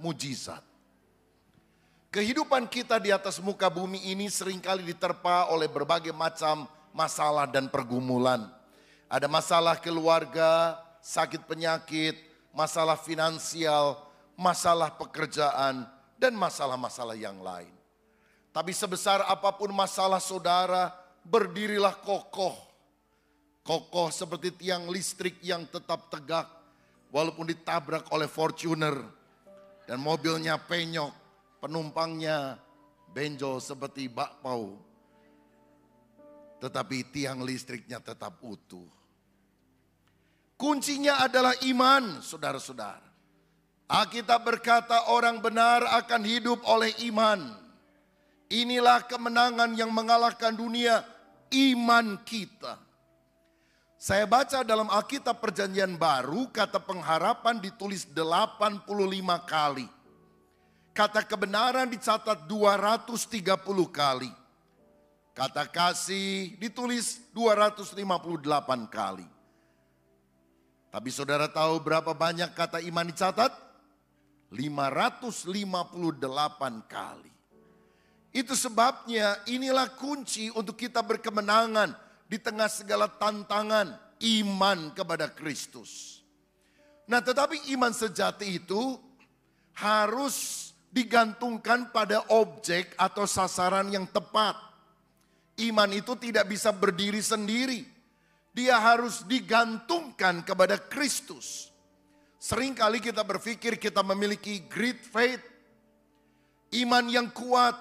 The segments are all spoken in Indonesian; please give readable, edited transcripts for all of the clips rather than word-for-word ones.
mujizat. Kehidupan kita di atas muka bumi ini seringkali diterpa oleh berbagai macam masalah dan pergumulan. Ada masalah keluarga, sakit penyakit, masalah finansial, masalah pekerjaan, dan masalah-masalah yang lain. Tapi sebesar apapun masalah saudara, berdirilah kokoh. Kokoh seperti tiang listrik yang tetap tegak, walaupun ditabrak oleh Fortuner dan mobilnya penyok, penumpangnya benjol seperti bakpao. Tetapi tiang listriknya tetap utuh. Kuncinya adalah iman, saudara-saudara. Alkitab berkata orang benar akan hidup oleh iman. Inilah kemenangan yang mengalahkan dunia, iman kita. Saya baca dalam Alkitab Perjanjian Baru, kata pengharapan ditulis 85 kali. Kata kebenaran dicatat 230 kali. Kata kasih ditulis 258 kali. Tapi saudara tahu berapa banyak kata iman dicatat? 558 kali. Itu sebabnya inilah kunci untuk kita berkemenangan di tengah segala tantangan, iman kepada Kristus. Nah, tetapi iman sejati itu harus digantungkan pada objek atau sasaran yang tepat. Iman itu tidak bisa berdiri sendiri. Dia harus digantungkan kepada Kristus. Seringkali kita berpikir kita memiliki great faith, iman yang kuat.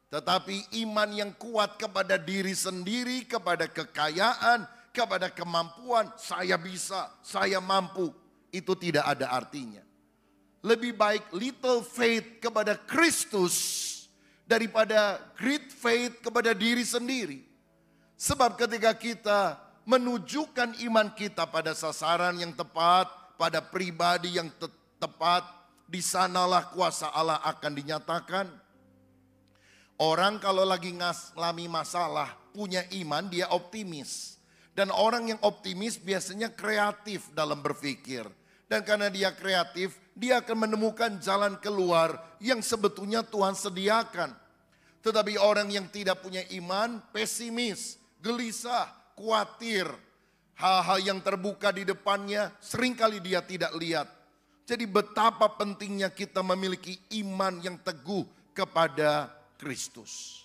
Tetapi iman yang kuat kepada diri sendiri, kepada kekayaan, kepada kemampuan, saya bisa, saya mampu, itu tidak ada artinya. Lebih baik little faith kepada Kristus daripada great faith kepada diri sendiri. Sebab ketika kita menunjukkan iman kita pada sasaran yang tepat, pada pribadi yang tepat, di sanalah kuasa Allah akan dinyatakan. Orang kalau lagi ngalami masalah, punya iman, dia optimis. Dan orang yang optimis biasanya kreatif dalam berpikir. Dan karena dia kreatif, dia akan menemukan jalan keluar yang sebetulnya Tuhan sediakan. Tetapi orang yang tidak punya iman, pesimis, gelisah, khawatir. Hal-hal yang terbuka di depannya, seringkali dia tidak lihat. Jadi betapa pentingnya kita memiliki iman yang teguh kepada Kristus.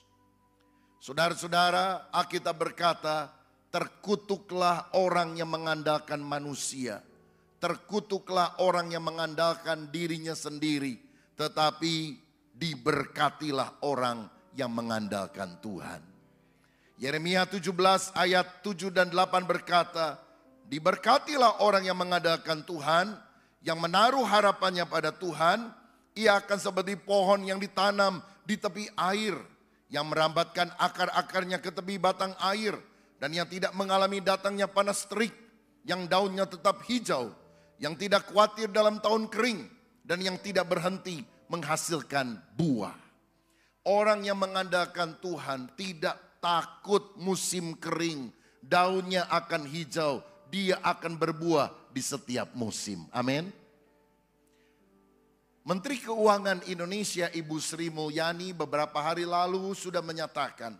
Saudara-saudara, Alkitab berkata, terkutuklah orang yang mengandalkan manusia. Terkutuklah orang yang mengandalkan dirinya sendiri. Tetapi diberkatilah orang yang mengandalkan Tuhan. Yeremia 17 ayat 7 dan 8 berkata, diberkatilah orang yang mengandalkan Tuhan, yang menaruh harapannya pada Tuhan. Ia akan seperti pohon yang ditanam di tepi air, yang merambatkan akar-akarnya ke tepi batang air, dan yang tidak mengalami datangnya panas terik, yang daunnya tetap hijau, yang tidak khawatir dalam tahun kering, dan yang tidak berhenti menghasilkan buah. Orang yang mengandalkan Tuhan tidak takut musim kering, daunnya akan hijau, dia akan berbuah di setiap musim. Amin. Menteri Keuangan Indonesia Ibu Sri Mulyani beberapa hari lalu sudah menyatakan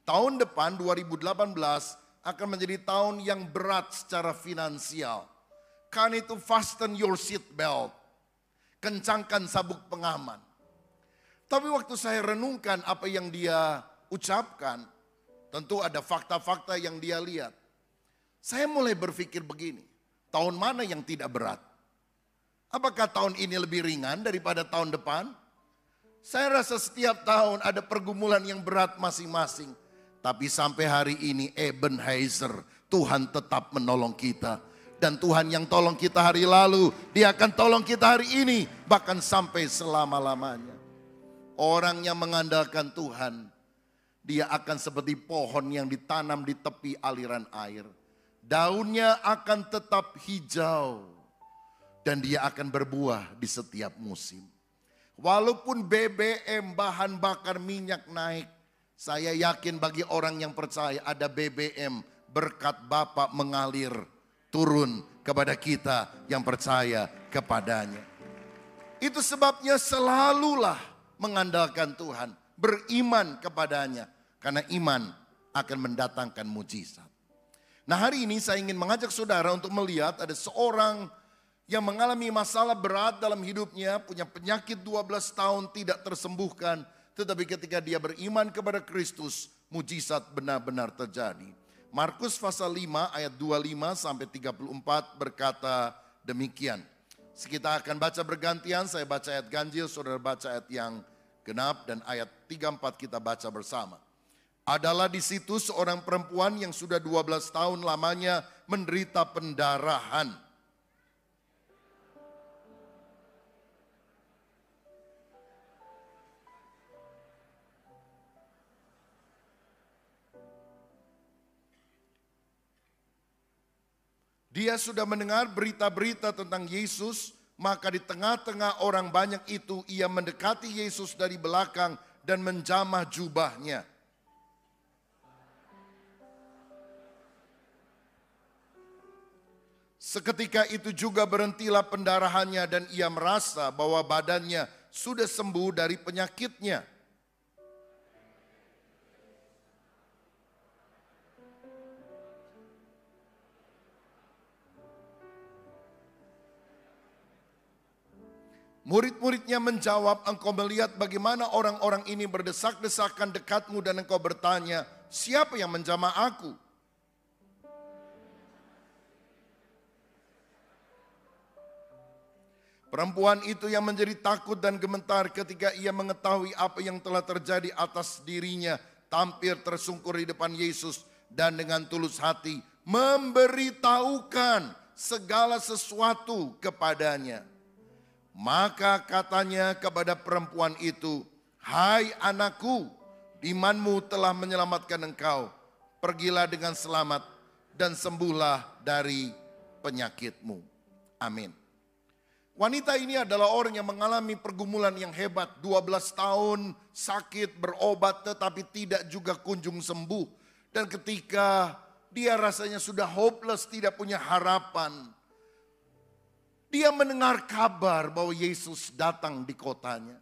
tahun depan 2018 akan menjadi tahun yang berat secara finansial. Karena itu fasten your seat belt, kencangkan sabuk pengaman. Tapi waktu saya renungkan apa yang dia ucapkan, tentu ada fakta-fakta yang dia lihat. Saya mulai berpikir begini, tahun mana yang tidak berat? Apakah tahun ini lebih ringan daripada tahun depan? Saya rasa setiap tahun ada pergumulan yang berat masing-masing. Tapi sampai hari ini Ebenezer, Tuhan tetap menolong kita. Dan Tuhan yang tolong kita hari lalu, Dia akan tolong kita hari ini. Bahkan sampai selama-lamanya. Orang yang mengandalkan Tuhan, dia akan seperti pohon yang ditanam di tepi aliran air. Daunnya akan tetap hijau. Dan dia akan berbuah di setiap musim. Walaupun BBM, bahan bakar minyak naik, saya yakin bagi orang yang percaya ada BBM, berkat Bapa mengalir turun kepada kita yang percaya kepadanya. Itu sebabnya selalulah mengandalkan Tuhan, beriman kepadanya. Karena iman akan mendatangkan mujizat. Nah, hari ini saya ingin mengajak saudara untuk melihat ada seorang yang mengalami masalah berat dalam hidupnya, punya penyakit 12 tahun tidak tersembuhkan. Tetapi ketika dia beriman kepada Kristus, mujizat benar-benar terjadi. Markus pasal 5 ayat 25 sampai 34 berkata demikian. Kita akan baca bergantian, saya baca ayat ganjil, saudara baca ayat yang genap, dan ayat 34 kita baca bersama. Adalah di situ seorang perempuan yang sudah 12 tahun lamanya menderita pendarahan. Dia sudah mendengar berita-berita tentang Yesus, maka di tengah-tengah orang banyak itu ia mendekati Yesus dari belakang dan menjamah jubahnya. Seketika itu juga berhentilah pendarahannya dan ia merasa bahwa badannya sudah sembuh dari penyakitnya. Murid-muridnya menjawab, engkau melihat bagaimana orang-orang ini berdesak-desakan dekatmu dan engkau bertanya, siapa yang menjamah aku? Perempuan itu yang menjadi takut dan gemetar ketika ia mengetahui apa yang telah terjadi atas dirinya, tampil tersungkur di depan Yesus dan dengan tulus hati memberitahukan segala sesuatu kepadanya. Maka katanya kepada perempuan itu, hai anakku, imanmu telah menyelamatkan engkau. Pergilah dengan selamat dan sembuhlah dari penyakitmu. Amin. Wanita ini adalah orang yang mengalami pergumulan yang hebat. 12 tahun sakit, berobat tetapi tidak juga kunjung sembuh. Dan ketika dia rasanya sudah hopeless, tidak punya harapan, dia mendengar kabar bahwa Yesus datang di kotanya.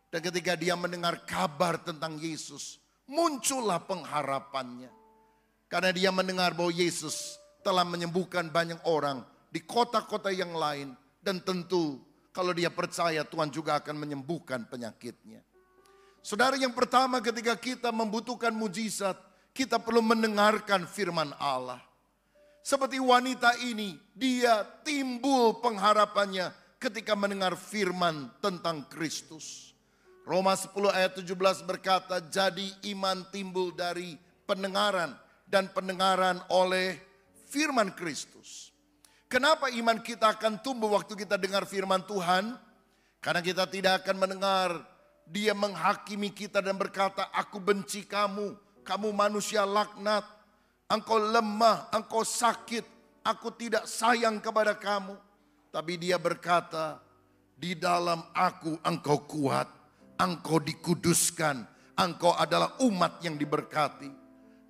Dan ketika dia mendengar kabar tentang Yesus, muncullah pengharapannya. Karena dia mendengar bahwa Yesus telah menyembuhkan banyak orang di kota-kota yang lain. Dan tentu kalau dia percaya Tuhan juga akan menyembuhkan penyakitnya. Saudara, yang pertama ketika kita membutuhkan mujizat, kita perlu mendengarkan firman Allah. Seperti wanita ini, dia timbul pengharapannya ketika mendengar firman tentang Kristus. Roma 10 ayat 17 berkata, jadi iman timbul dari pendengaran dan pendengaran oleh firman Kristus. Kenapa iman kita akan tumbuh waktu kita dengar firman Tuhan? Karena kita tidak akan mendengar dia menghakimi kita dan berkata, aku benci kamu, kamu manusia laknat, engkau lemah, engkau sakit, aku tidak sayang kepada kamu. Tapi dia berkata, di dalam aku engkau kuat, engkau dikuduskan, engkau adalah umat yang diberkati.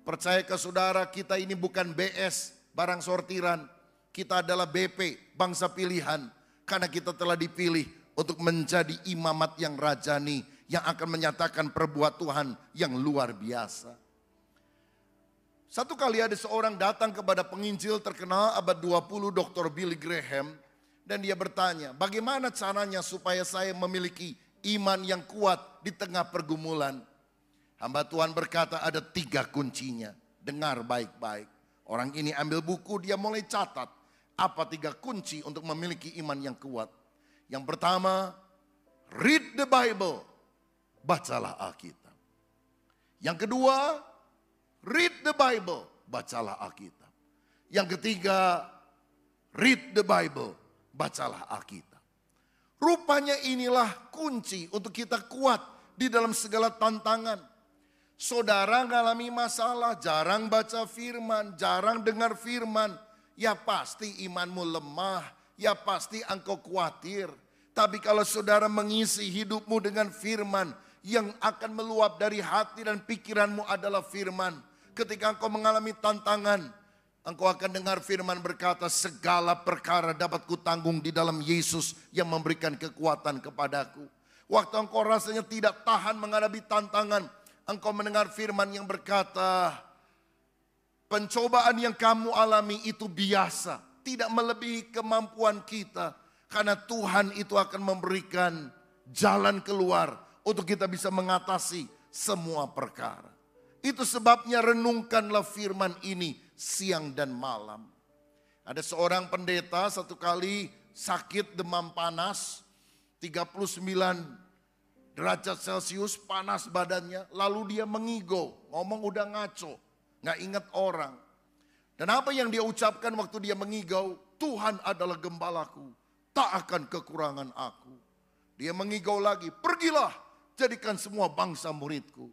Percaya ke saudara, kita ini bukan BS, barang sortiran. Kita adalah BP, bangsa pilihan. Karena kita telah dipilih untuk menjadi imamat yang rajani, yang akan menyatakan perbuatan Tuhan yang luar biasa. Satu kali ada seorang datang kepada penginjil terkenal abad 20, Dr. Billy Graham. Dan dia bertanya, bagaimana caranya supaya saya memiliki iman yang kuat di tengah pergumulan? Hamba Tuhan berkata ada 3 kuncinya. Dengar baik-baik. Orang ini ambil buku, dia mulai catat. Apa 3 kunci untuk memiliki iman yang kuat? Yang pertama, read the Bible. Bacalah Alkitab. Yang kedua, read the Bible. Bacalah Alkitab. Yang ketiga, read the Bible. Bacalah Alkitab. Rupanya inilah kunci untuk kita kuat di dalam segala tantangan. Saudara mengalami masalah, jarang baca firman, jarang dengar firman. Ya pasti imanmu lemah, ya pasti engkau khawatir. Tapi kalau saudara mengisi hidupmu dengan firman yang akan meluap dari hati dan pikiranmu adalah firman. Ketika engkau mengalami tantangan, Engkau akan dengar firman berkata, segala perkara dapat kutanggung di dalam Yesus yang memberikan kekuatan kepadaku. Waktu engkau rasanya tidak tahan menghadapi tantangan, engkau mendengar firman yang berkata, pencobaan yang kamu alami itu biasa, tidak melebihi kemampuan kita. Karena Tuhan itu akan memberikan jalan keluar untuk kita bisa mengatasi semua perkara. Itu sebabnya renungkanlah firman ini siang dan malam. Ada seorang pendeta satu kali sakit demam panas, 39 derajat Celcius, panas badannya. Lalu dia mengigau, ngomong udah ngaco, gak ingat orang. Dan apa yang dia ucapkan waktu dia mengigau, Tuhan adalah gembalaku, tak akan kekurangan aku. Dia mengigau lagi, pergilah jadikan semua bangsa muridku.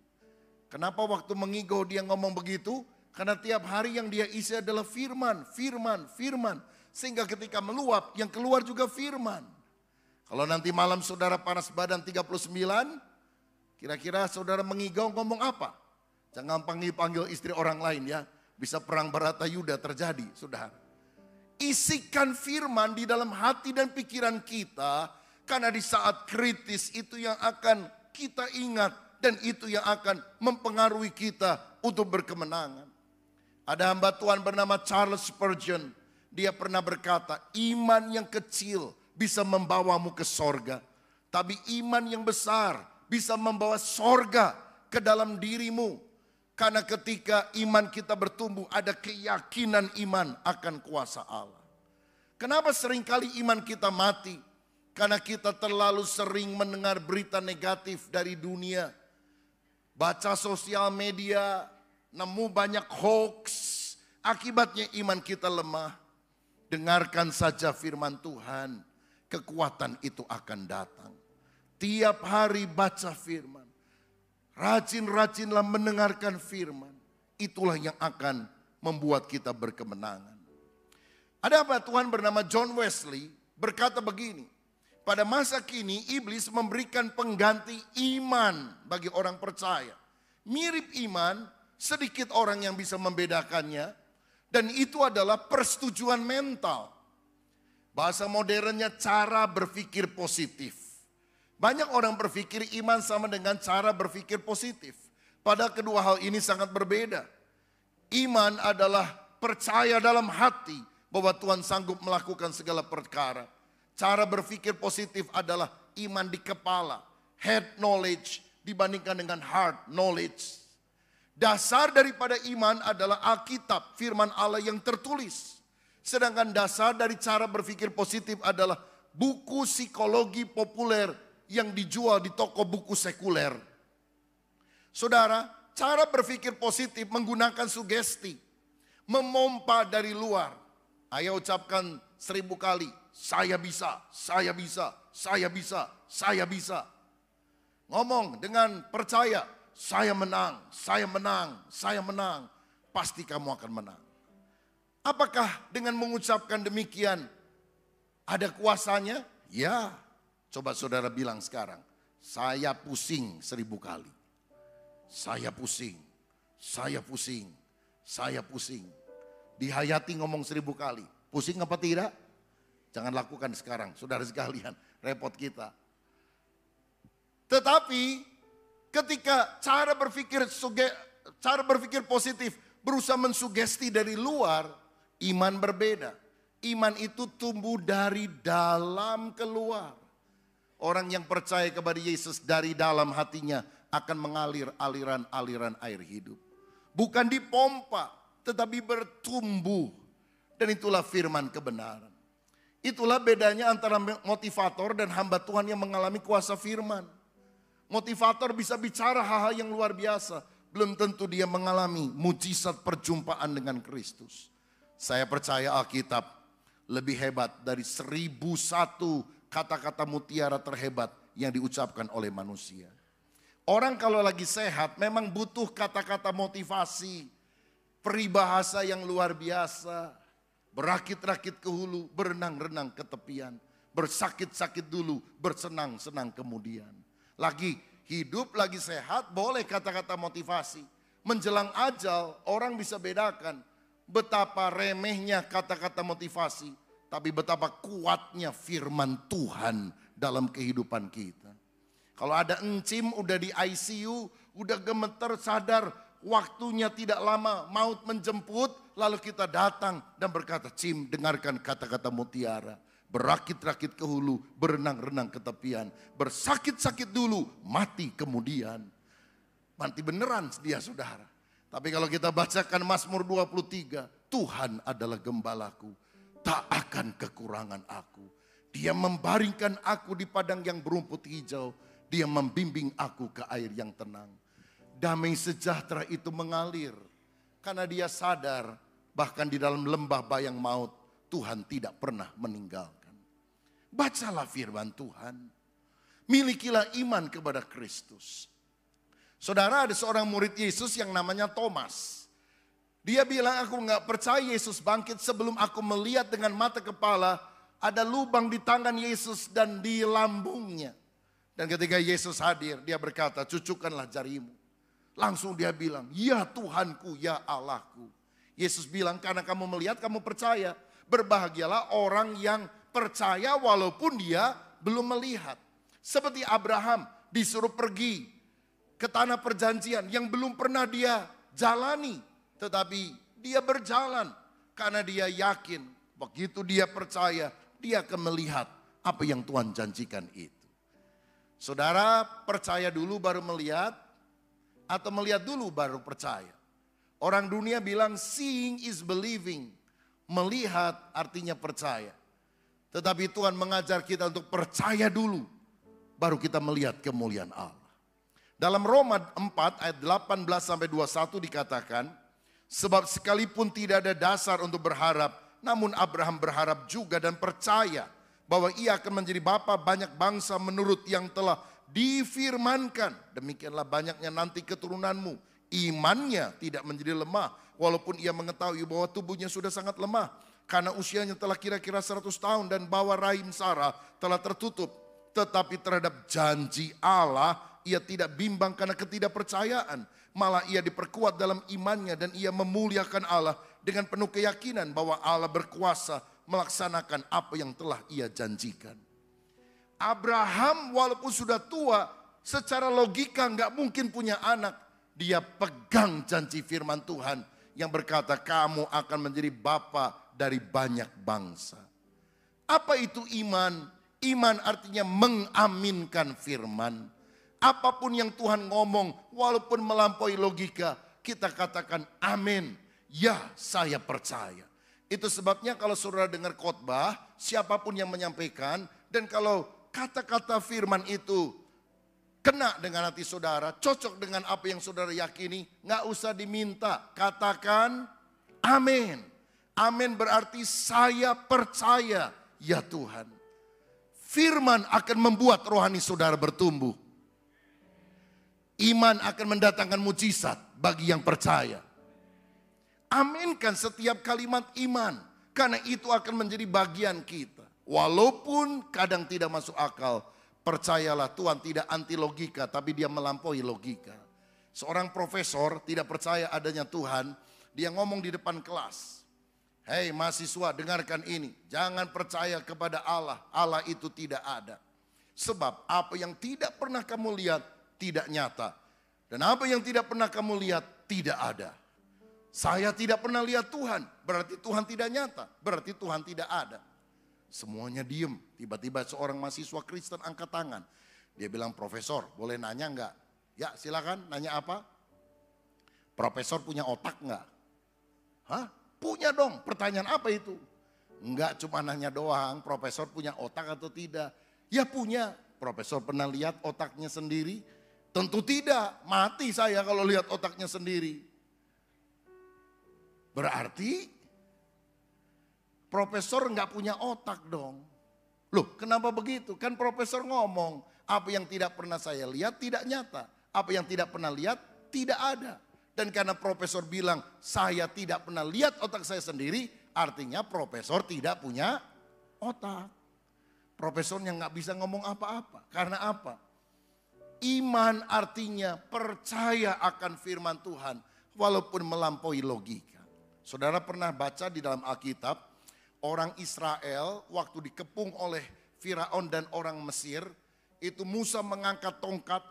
Kenapa waktu mengigau dia ngomong begitu? Karena tiap hari yang dia isi adalah firman, firman, firman. Sehingga ketika meluap, yang keluar juga firman. Kalau nanti malam saudara panas badan 39, kira-kira saudara mengigau ngomong apa? Jangan panggil istri orang lain ya. Bisa perang Baratayuda terjadi, saudara. Isikan firman di dalam hati dan pikiran kita. Karena di saat kritis itu yang akan kita ingat. Dan itu yang akan mempengaruhi kita untuk berkemenangan. Ada hamba Tuhan bernama Charles Spurgeon. Dia pernah berkata, iman yang kecil bisa membawamu ke sorga. Tapi iman yang besar bisa membawa sorga ke dalam dirimu. Karena ketika iman kita bertumbuh, ada keyakinan iman akan kuasa Allah. Kenapa seringkali iman kita mati? Karena kita terlalu sering mendengar berita negatif dari dunia. Baca sosial media, nemu banyak hoax, akibatnya iman kita lemah. Dengarkan saja firman Tuhan, kekuatan itu akan datang. Tiap hari baca firman, rajin-rajinlah mendengarkan firman. Itulah yang akan membuat kita berkemenangan. Ada apa Tuhan bernama John Wesley berkata begini. Pada masa kini iblis memberikan pengganti iman bagi orang percaya. Mirip iman, sedikit orang yang bisa membedakannya. Dan itu adalah persetujuan mental. Bahasa modernnya cara berpikir positif. Banyak orang berpikir iman sama dengan cara berpikir positif. Padahal kedua hal ini sangat berbeda. Iman adalah percaya dalam hati bahwa Tuhan sanggup melakukan segala perkara. Cara berpikir positif adalah iman di kepala, head knowledge dibandingkan dengan heart knowledge. Dasar daripada iman adalah Alkitab, firman Allah yang tertulis. Sedangkan dasar dari cara berpikir positif adalah buku psikologi populer yang dijual di toko buku sekuler. Saudara, cara berpikir positif menggunakan sugesti, memompa dari luar. Ayo ucapkan 1000 kali. Saya bisa, saya bisa, saya bisa, saya bisa. Ngomong dengan percaya, saya menang, saya menang, saya menang. Pasti kamu akan menang. Apakah dengan mengucapkan demikian ada kuasanya? Ya, coba saudara bilang sekarang. Saya pusing 1000 kali. Saya pusing, saya pusing, saya pusing. Dihayati ngomong 1000 kali. Pusing apa tidak? Jangan lakukan sekarang, saudara sekalian, repot kita. Tetapi ketika cara berpikir positif berusaha mensugesti dari luar, iman berbeda. Iman itu tumbuh dari dalam keluar. Orang yang percaya kepada Yesus dari dalam hatinya akan mengalir aliran-aliran air hidup. Bukan dipompa, tetapi bertumbuh. Dan itulah firman kebenaran. Itulah bedanya antara motivator dan hamba Tuhan yang mengalami kuasa firman. Motivator bisa bicara hal-hal yang luar biasa. Belum tentu dia mengalami mujizat perjumpaan dengan Kristus. Saya percaya Alkitab lebih hebat dari 1001 kata-kata mutiara terhebat yang diucapkan oleh manusia. Orang kalau lagi sehat memang butuh kata-kata motivasi. Peribahasa yang luar biasa. Berakit-rakit ke hulu, berenang-renang ke tepian. Bersakit-sakit dulu, bersenang-senang kemudian. Lagi hidup, lagi sehat, boleh kata-kata motivasi. Menjelang ajal, orang bisa bedakan betapa remehnya kata-kata motivasi, tapi betapa kuatnya firman Tuhan dalam kehidupan kita. Kalau ada encim udah di ICU, udah gemeter sadar waktunya tidak lama, maut menjemput, lalu kita datang dan berkata, Cim, dengarkan kata-kata mutiara. Berakit-rakit ke hulu, berenang-renang ke tepian. Bersakit-sakit dulu, mati kemudian. Mati beneran dia saudara. Tapi kalau kita bacakan Mazmur 23, Tuhan adalah gembalaku, tak akan kekurangan aku. Dia membaringkan aku di padang yang berumput hijau. Dia membimbing aku ke air yang tenang. Damai sejahtera itu mengalir. Karena dia sadar bahkan di dalam lembah bayang maut Tuhan tidak pernah meninggalkan. Bacalah firman Tuhan. Milikilah iman kepada Kristus. Saudara, ada seorang murid Yesus yang namanya Thomas. Dia bilang, aku gak percaya Yesus bangkit sebelum aku melihat dengan mata kepala ada lubang di tangan Yesus dan di lambungnya. Dan ketika Yesus hadir, dia berkata, cucukkanlah jarimu. Langsung dia bilang, ya Tuhanku, ya Allahku. Yesus bilang, karena kamu melihat, kamu percaya. Berbahagialah orang yang percaya walaupun dia belum melihat. Seperti Abraham disuruh pergi ke tanah perjanjian yang belum pernah dia jalani. Tetapi dia berjalan karena dia yakin. Begitu dia percaya, dia akan melihat apa yang Tuhan janjikan itu. Saudara, percaya dulu baru melihat atau melihat dulu baru percaya? Orang dunia bilang seeing is believing. Melihat artinya percaya. Tetapi Tuhan mengajar kita untuk percaya dulu, baru kita melihat kemuliaan Allah. Dalam Roma 4 ayat 18 sampai 21 dikatakan, sebab sekalipun tidak ada dasar untuk berharap, namun Abraham berharap juga dan percaya bahwa ia akan menjadi bapa banyak bangsa menurut yang telah difirmankan. Demikianlah banyaknya nanti keturunanmu. Imannya tidak menjadi lemah, walaupun ia mengetahui bahwa tubuhnya sudah sangat lemah. Karena usianya telah kira-kira 100 tahun dan bawah rahim Sarah telah tertutup. Tetapi terhadap janji Allah ia tidak bimbang karena ketidakpercayaan. Malah ia diperkuat dalam imannya dan ia memuliakan Allah dengan penuh keyakinan bahwa Allah berkuasa melaksanakan apa yang telah ia janjikan. Abraham walaupun sudah tua, secara logika nggak mungkin punya anak. Dia pegang janji firman Tuhan yang berkata kamu akan menjadi bapa dari banyak bangsa. Apa itu iman? Iman artinya mengaminkan firman. Apapun yang Tuhan ngomong walaupun melampaui logika, kita katakan amin. Ya, saya percaya. Itu sebabnya kalau saudara dengar khotbah, siapapun yang menyampaikan, dan kalau kata-kata firman itu kena dengan hati saudara, cocok dengan apa yang saudara yakini, nggak usah diminta, katakan amin. Amin berarti saya percaya, ya Tuhan. Firman akan membuat rohani saudara bertumbuh. Iman akan mendatangkan mujizat bagi yang percaya. Aminkan setiap kalimat iman, karena itu akan menjadi bagian kita. Walaupun kadang tidak masuk akal, percayalah Tuhan tidak anti logika, tapi dia melampaui logika. Seorang profesor tidak percaya adanya Tuhan, dia ngomong di depan kelas. Hei mahasiswa, dengarkan ini, jangan percaya kepada Allah, Allah itu tidak ada. Sebab apa yang tidak pernah kamu lihat tidak nyata. Dan apa yang tidak pernah kamu lihat tidak ada. Saya tidak pernah lihat Tuhan, berarti Tuhan tidak nyata, berarti Tuhan tidak ada. Semuanya diem, tiba-tiba seorang mahasiswa Kristen angkat tangan. Dia bilang, profesor boleh nanya enggak? Ya silakan, nanya apa? Profesor punya otak enggak? Hah? Punya dong, pertanyaan apa itu? Enggak cuma nanya doang, profesor punya otak atau tidak? Ya punya. Profesor pernah lihat otaknya sendiri? Tentu tidak, mati saya kalau lihat otaknya sendiri. Berarti profesor enggak punya otak dong. Loh kenapa begitu? Kan profesor ngomong, apa yang tidak pernah saya lihat tidak nyata. Apa yang tidak pernah lihat tidak ada. Dan karena profesor bilang saya tidak pernah lihat otak saya sendiri, artinya profesor tidak punya otak. Profesornya nggak bisa ngomong apa-apa. Karena apa? Iman artinya percaya akan firman Tuhan walaupun melampaui logika. Saudara pernah baca di dalam Alkitab, orang Israel waktu dikepung oleh Firaun dan orang Mesir, itu Musa mengangkat tongkat,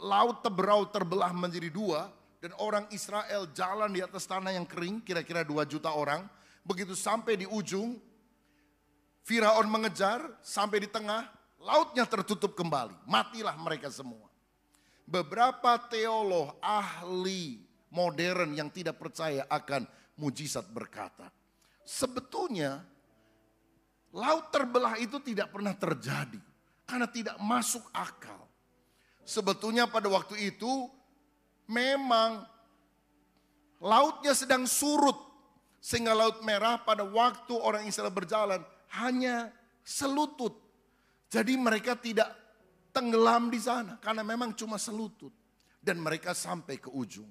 laut Teberau terbelah menjadi dua, dan orang Israel jalan di atas tanah yang kering, kira-kira 2 juta orang. Begitu sampai di ujung, Firaun mengejar, sampai di tengah, lautnya tertutup kembali, matilah mereka semua. Beberapa teolog, ahli modern yang tidak percaya akan mujizat berkata, sebetulnya laut terbelah itu tidak pernah terjadi karena tidak masuk akal. Sebetulnya pada waktu itu memang lautnya sedang surut, sehingga Laut Merah pada waktu orang Israel berjalan hanya selutut. Jadi mereka tidak tenggelam di sana karena memang cuma selutut, dan mereka sampai ke ujung.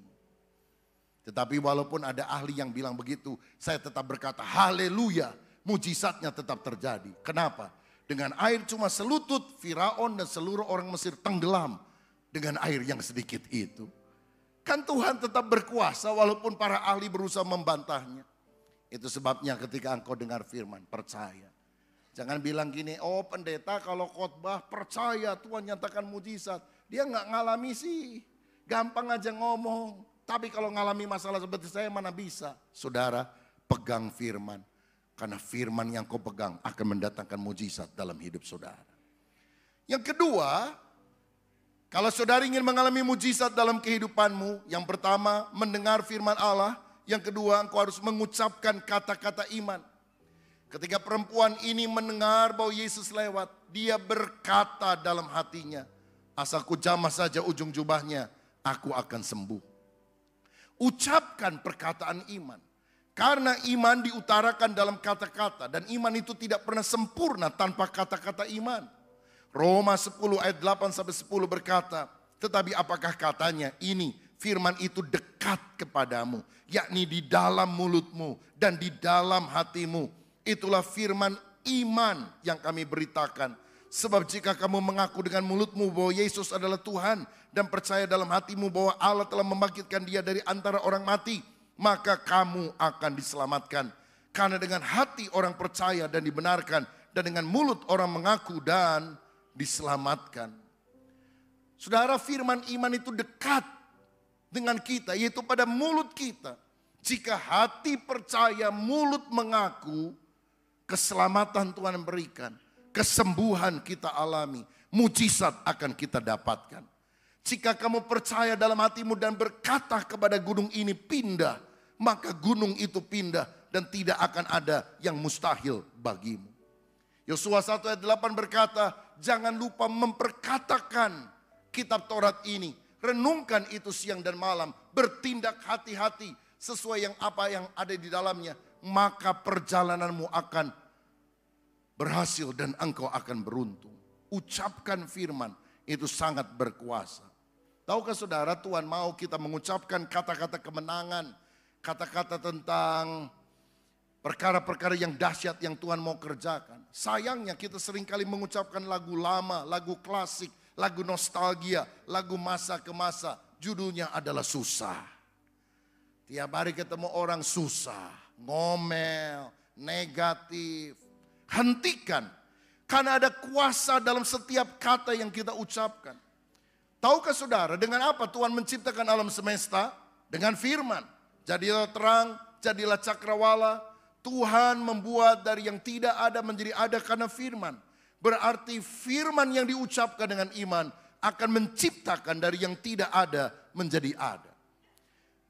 Tetapi walaupun ada ahli yang bilang begitu, saya tetap berkata haleluya, mujizatnya tetap terjadi. Kenapa? Dengan air cuma selutut, Firaun dan seluruh orang Mesir tenggelam dengan air yang sedikit itu. Kan Tuhan tetap berkuasa walaupun para ahli berusaha membantahnya. Itu sebabnya ketika engkau dengar firman, percaya. Jangan bilang gini, oh pendeta kalau khotbah percaya Tuhan nyatakan mujizat. Dia nggak ngalami sih, gampang aja ngomong. Tapi kalau ngalami masalah seperti saya mana bisa. Saudara, pegang firman. Karena firman yang kau pegang akan mendatangkan mujizat dalam hidup saudara. Yang kedua, kalau saudara ingin mengalami mujizat dalam kehidupanmu, yang pertama mendengar firman Allah. Yang kedua, engkau harus mengucapkan kata-kata iman. Ketika perempuan ini mendengar bahwa Yesus lewat, dia berkata dalam hatinya, asal ku jamah saja ujung jubahnya, aku akan sembuh. Ucapkan perkataan iman. Karena iman diutarakan dalam kata-kata. Dan iman itu tidak pernah sempurna tanpa kata-kata iman. Roma 10 ayat 8-10 berkata, tetapi apakah katanya ini, firman itu dekat kepadamu, yakni di dalam mulutmu dan di dalam hatimu. Itulah firman iman yang kami beritakan. Sebab jika kamu mengaku dengan mulutmu bahwa Yesus adalah Tuhan dan percaya dalam hatimu bahwa Allah telah membangkitkan dia dari antara orang mati, maka kamu akan diselamatkan. Karena dengan hati orang percaya dan dibenarkan, dan dengan mulut orang mengaku dan diselamatkan. Saudara, firman iman itu dekat dengan kita, yaitu pada mulut kita. Jika hati percaya, mulut mengaku, keselamatan Tuhan berikan. Kesembuhan kita alami, mujizat akan kita dapatkan. Jika kamu percaya dalam hatimu dan berkata kepada gunung ini pindah, maka gunung itu pindah dan tidak akan ada yang mustahil bagimu. Yosua 1 ayat 8 berkata, jangan lupa memperkatakan kitab Taurat ini, renungkan itu siang dan malam, bertindak hati-hati sesuai apa yang ada di dalamnya, maka perjalananmu akan berhasil dan engkau akan beruntung. Ucapkan firman, itu sangat berkuasa. Tahukah saudara, Tuhan mau kita mengucapkan kata-kata kemenangan, kata-kata tentang perkara-perkara yang dahsyat yang Tuhan mau kerjakan. Sayangnya kita seringkali mengucapkan lagu lama, lagu klasik, lagu nostalgia, lagu masa ke masa. Judulnya adalah susah. Tiap hari ketemu orang susah, ngomel, negatif. Hentikan, karena ada kuasa dalam setiap kata yang kita ucapkan. Tahukah saudara, dengan apa Tuhan menciptakan alam semesta? Dengan firman. Jadilah terang, jadilah cakrawala. Tuhan membuat dari yang tidak ada menjadi ada karena firman. Berarti firman yang diucapkan dengan iman akan menciptakan dari yang tidak ada menjadi ada.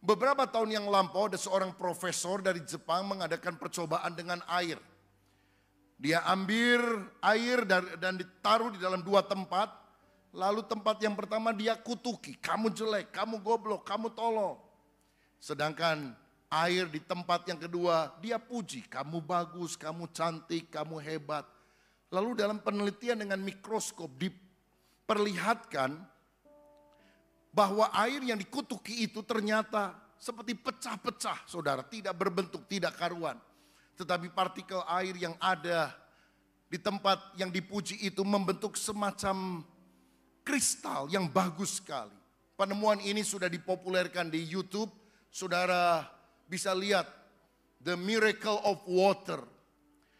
Beberapa tahun yang lampau ada seorang profesor dari Jepang mengadakan percobaan dengan air. Dia ambil air dan ditaruh di dalam 2 tempat. Lalu tempat yang pertama dia kutuki. Kamu jelek, kamu goblok, kamu tolol. Sedangkan air di tempat yang kedua dia puji. Kamu bagus, kamu cantik, kamu hebat. Lalu dalam penelitian dengan mikroskop diperlihatkan bahwa air yang dikutuki itu ternyata seperti pecah-pecah, saudara. Tidak berbentuk, tidak karuan. Tetapi partikel air yang ada di tempat yang dipuji itu membentuk semacam kristal yang bagus sekali. Penemuan ini sudah dipopulerkan di YouTube. Saudara bisa lihat The miracle of water.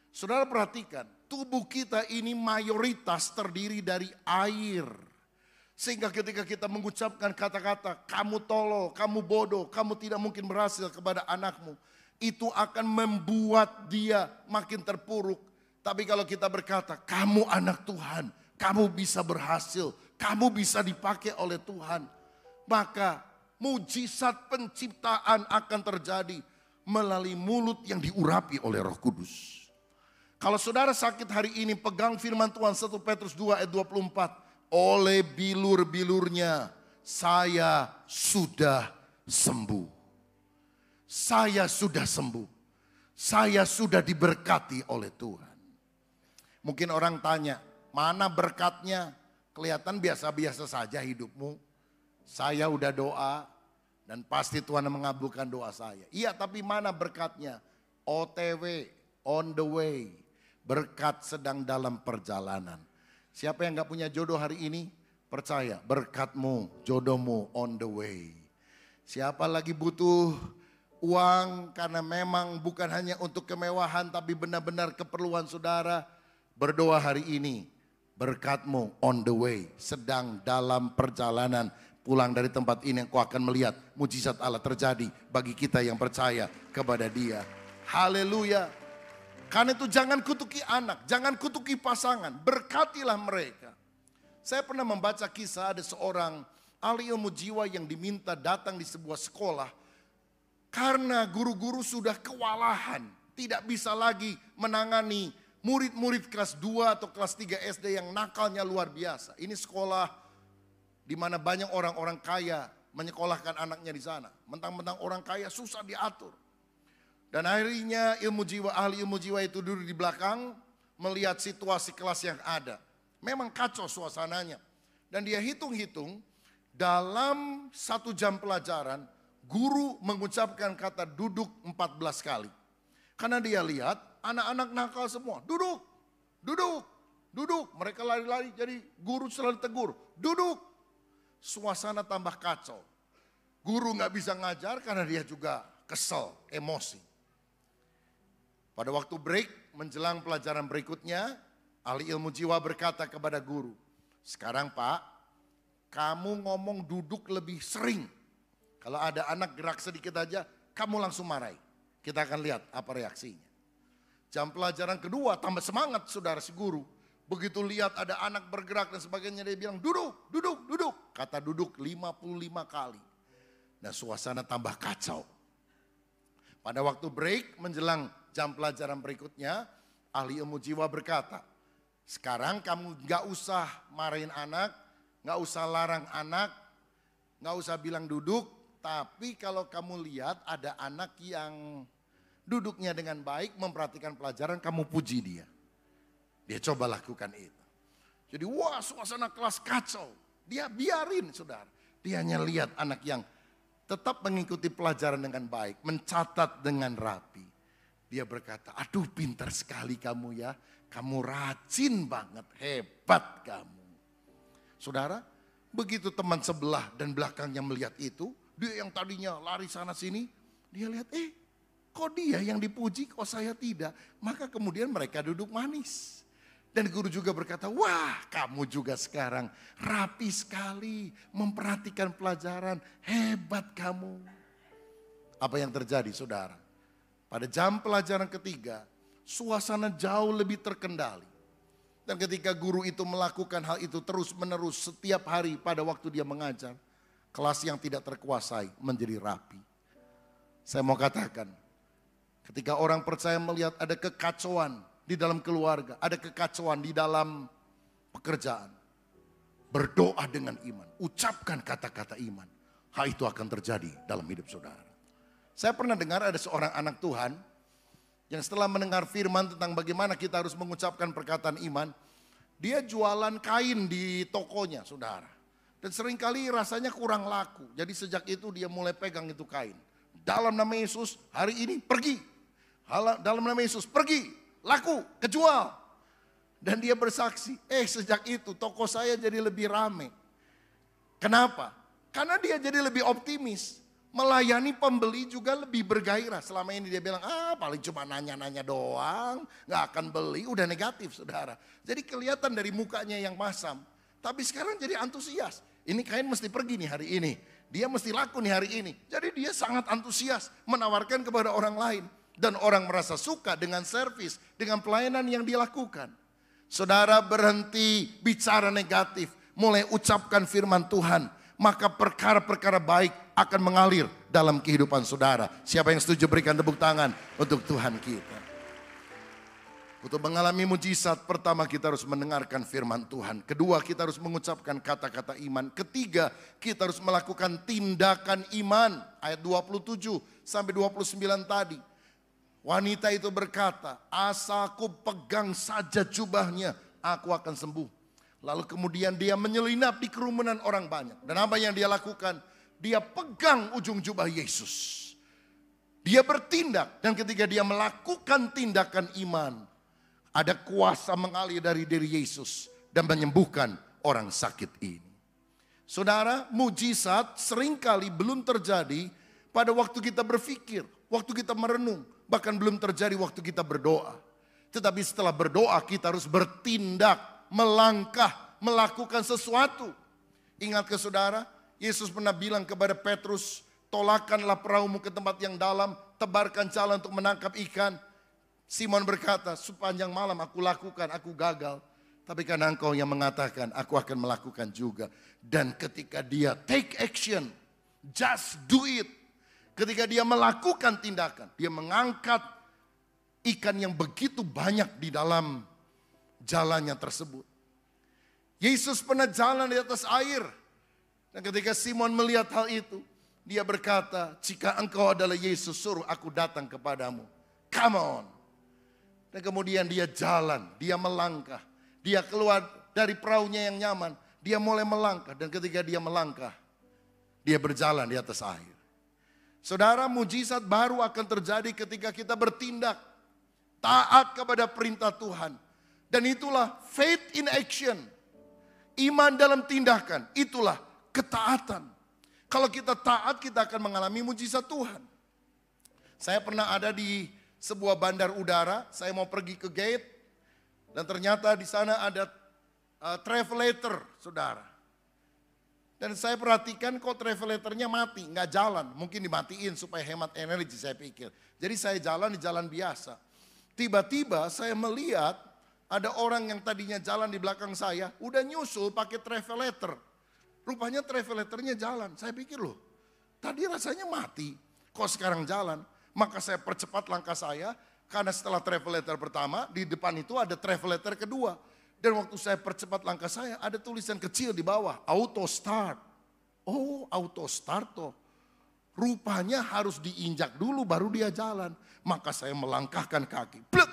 Saudara perhatikan, tubuh kita ini mayoritas terdiri dari air. Sehingga ketika kita mengucapkan kata-kata, kamu tolol, kamu bodoh, kamu tidak mungkin berhasil kepada anakmu, itu akan membuat dia makin terpuruk. Tapi kalau kita berkata, kamu anak Tuhan, kamu bisa berhasil, kamu bisa dipakai oleh Tuhan, maka mujizat penciptaan akan terjadi melalui mulut yang diurapi oleh Roh Kudus. Kalau saudara sakit hari ini, pegang firman Tuhan 1 Petrus 2 ayat 24. Oleh bilur-bilurnya saya sudah sembuh. Saya sudah sembuh. Saya sudah diberkati oleh Tuhan. Mungkin orang tanya, mana berkatnya? Kelihatan biasa-biasa saja hidupmu. Saya udah doa dan pasti Tuhan mengabulkan doa saya. Iya, tapi mana berkatnya? OTW, on the way. Berkat sedang dalam perjalanan. Siapa yang gak punya jodoh hari ini? Percaya, berkatmu, jodohmu on the way. Siapa lagi butuh uang karena memang bukan hanya untuk kemewahan tapi benar-benar keperluan saudara? Berdoa hari ini, berkatmu on the way, sedang dalam perjalanan. Pulang dari tempat ini kau akan melihat mujizat Allah terjadi bagi kita yang percaya kepada Dia. Haleluya. Karena itu jangan kutuki anak, jangan kutuki pasangan, berkatilah mereka. Saya pernah membaca kisah ada seorang ahli ilmu jiwa yang diminta datang di sebuah sekolah. Karena guru-guru sudah kewalahan, tidak bisa lagi menangani murid-murid kelas 2 atau kelas 3 SD yang nakalnya luar biasa. Ini sekolah di mana banyak orang-orang kaya menyekolahkan anaknya di sana. Mentang-mentang orang kaya susah diatur. Dan akhirnya ahli ilmu jiwa itu duduk di belakang melihat situasi kelas yang ada. Memang kacau suasananya. Dan dia hitung-hitung dalam 1 jam pelajaran guru mengucapkan kata duduk 14 kali. Karena dia lihat anak-anak nakal semua. Duduk, duduk, duduk. Mereka lari-lari jadi guru selalu tegur. Duduk. Suasana tambah kacau. Guru gak bisa ngajar karena dia juga kesel, emosi. Pada waktu break, menjelang pelajaran berikutnya, ahli ilmu jiwa berkata kepada guru, sekarang Pak, kamu ngomong duduk lebih sering. Kalau ada anak gerak sedikit aja, kamu langsung marahi. Kita akan lihat apa reaksinya. Jam pelajaran kedua, tambah semangat saudara si guru. Begitu lihat ada anak bergerak dan sebagainya, dia bilang duduk, duduk, duduk. Kata duduk 55 kali. Dan suasana tambah kacau. Pada waktu break, menjelang jam pelajaran berikutnya, ahli ilmu jiwa berkata, sekarang kamu gak usah marahin anak, gak usah larang anak, gak usah bilang duduk, tapi kalau kamu lihat ada anak yang duduknya dengan baik, memperhatikan pelajaran, kamu puji dia. Dia coba lakukan itu. Jadi wah suasana kelas kacau, dia biarin saudara. Dia hanya lihat anak yang tetap mengikuti pelajaran dengan baik, mencatat dengan rapi. Dia berkata, aduh pintar sekali kamu ya, kamu rajin banget, hebat kamu. Saudara, begitu teman sebelah dan belakangnya melihat itu, dia yang tadinya lari sana sini, dia lihat, kok dia yang dipuji, kok saya tidak. Maka kemudian mereka duduk manis. Dan guru juga berkata, wah kamu juga sekarang rapi sekali, memperhatikan pelajaran, hebat kamu. Apa yang terjadi saudara? Pada jam pelajaran ketiga, suasana jauh lebih terkendali. Dan ketika guru itu melakukan hal itu terus menerus setiap hari pada waktu dia mengajar, kelas yang tidak terkuasai menjadi rapi. Saya mau katakan, ketika orang percaya melihat ada kekacauan di dalam keluarga, ada kekacauan di dalam pekerjaan, berdoa dengan iman, ucapkan kata-kata iman, hal itu akan terjadi dalam hidup saudara. Saya pernah dengar ada seorang anak Tuhan yang setelah mendengar firman tentang bagaimana kita harus mengucapkan perkataan iman, dia jualan kain di tokonya saudara. Dan seringkali rasanya kurang laku, jadi sejak itu dia mulai pegang itu kain. Dalam nama Yesus hari ini pergi, dalam nama Yesus pergi, laku, kejual. Dan dia bersaksi, sejak itu toko saya jadi lebih rame. Kenapa? Karena dia jadi lebih optimis. Melayani pembeli juga lebih bergairah. Selama ini dia bilang, paling cuma nanya-nanya doang, gak akan beli, udah negatif saudara. Jadi kelihatan dari mukanya yang masam. Tapi sekarang jadi antusias. Ini kain mesti pergi nih hari ini. Dia mesti laku nih hari ini. Jadi dia sangat antusias menawarkan kepada orang lain. Dan orang merasa suka dengan servis, dengan pelayanan yang dia lakukan. Saudara berhenti bicara negatif, mulai ucapkan firman Tuhan. Maka perkara-perkara baik akan mengalir dalam kehidupan saudara. Siapa yang setuju berikan tepuk tangan untuk Tuhan kita. Untuk mengalami mujizat, pertama kita harus mendengarkan firman Tuhan. Kedua, kita harus mengucapkan kata-kata iman. Ketiga, kita harus melakukan tindakan iman. Ayat 27 sampai 29 tadi. Wanita itu berkata, asalku pegang saja jubahnya, aku akan sembuh. Lalu kemudian dia menyelinap di kerumunan orang banyak. Dan apa yang dia lakukan? Dia pegang ujung jubah Yesus. Dia bertindak, dan ketika dia melakukan tindakan iman, ada kuasa mengalir dari diri Yesus dan menyembuhkan orang sakit ini. Saudara, mujizat seringkali belum terjadi pada waktu kita berpikir, waktu kita merenung, bahkan belum terjadi waktu kita berdoa. Tetapi setelah berdoa kita harus bertindak, melangkah, melakukan sesuatu. Ingat ke saudara, Yesus pernah bilang kepada Petrus, tolakkanlah perahumu ke tempat yang dalam, tebarkan jalan untuk menangkap ikan. Simon berkata, sepanjang malam aku lakukan, aku gagal. Tapi karena engkau yang mengatakan, aku akan melakukan juga. Dan ketika dia take action, just do it. Ketika dia melakukan tindakan, dia mengangkat ikan yang begitu banyak di dalam jalannya tersebut. Yesus pernah jalan di atas air. Dan ketika Simon melihat hal itu, dia berkata, jika engkau adalah Yesus, suruh aku datang kepadamu. Come on. Dan kemudian dia jalan, dia melangkah. Dia keluar dari perahunya yang nyaman. Dia mulai melangkah, dan ketika dia melangkah, dia berjalan di atas air. Saudara, mujizat baru akan terjadi ketika kita bertindak taat kepada perintah Tuhan. Dan itulah faith in action. Iman dalam tindakan, itulah ketaatan. Kalau kita taat, kita akan mengalami mujizat Tuhan. Saya pernah ada di sebuah bandar udara, saya mau pergi ke gate, dan ternyata di sana ada travelator, saudara. Dan saya perhatikan kok travelatornya mati, nggak jalan. Mungkin dimatiin supaya hemat energi, saya pikir. Jadi saya jalan di jalan biasa. Tiba-tiba saya melihat ada orang yang tadinya jalan di belakang saya, udah nyusul pakai travelator. Rupanya travelatornya jalan. Saya pikir loh, tadi rasanya mati, kok sekarang jalan. Maka saya percepat langkah saya, karena setelah travelator pertama, di depan itu ada travelator kedua. Dan waktu saya percepat langkah saya, ada tulisan kecil di bawah, auto start. Oh, auto start toh. Rupanya harus diinjak dulu baru dia jalan. Maka saya melangkahkan kaki, plek.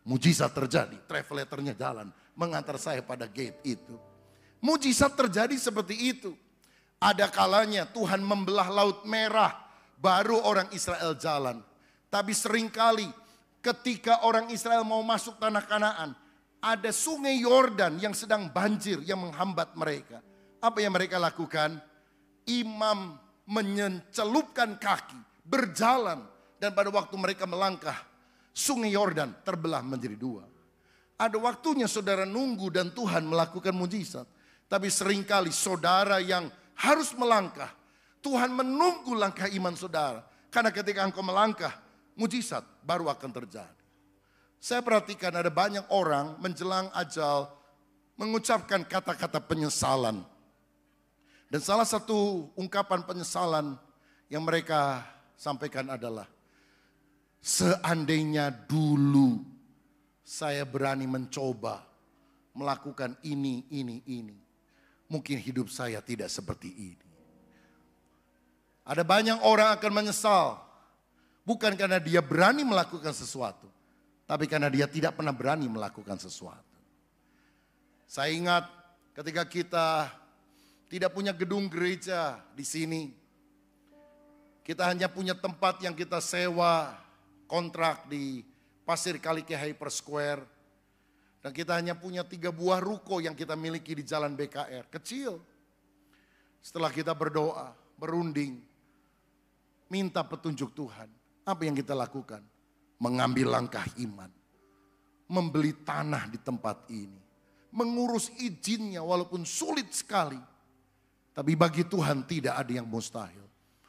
Mujizat terjadi, travelatornya jalan, mengantar saya pada gate itu. Mujizat terjadi seperti itu. Ada kalanya Tuhan membelah Laut Merah, baru orang Israel jalan. Tapi seringkali ketika orang Israel mau masuk tanah Kanaan, ada sungai Yordan yang sedang banjir yang menghambat mereka. Apa yang mereka lakukan? Imam mencelupkan kaki, berjalan, dan pada waktu mereka melangkah, sungai Yordan terbelah menjadi dua. Ada waktunya saudara nunggu dan Tuhan melakukan mujizat. Tapi seringkali saudara yang harus melangkah, Tuhan menunggu langkah iman saudara. Karena ketika engkau melangkah, mujizat baru akan terjadi. Saya perhatikan ada banyak orang menjelang ajal mengucapkan kata-kata penyesalan. Dan salah satu ungkapan penyesalan yang mereka sampaikan adalah, seandainya dulu saya berani mencoba melakukan ini. Mungkin hidup saya tidak seperti ini. Ada banyak orang akan menyesal. Bukan karena dia berani melakukan sesuatu, tapi karena dia tidak pernah berani melakukan sesuatu. Saya ingat ketika kita tidak punya gedung gereja di sini. Kita hanya punya tempat yang kita sewa kontrak di Pasir Kalike Hyper Square. Dan kita hanya punya 3 buah ruko yang kita miliki di Jalan BKR. Kecil. Setelah kita berdoa, berunding. minta petunjuk Tuhan. Apa yang kita lakukan? Mengambil langkah iman. Membeli tanah di tempat ini. Mengurus izinnya walaupun sulit sekali. Tapi bagi Tuhan tidak ada yang mustahil.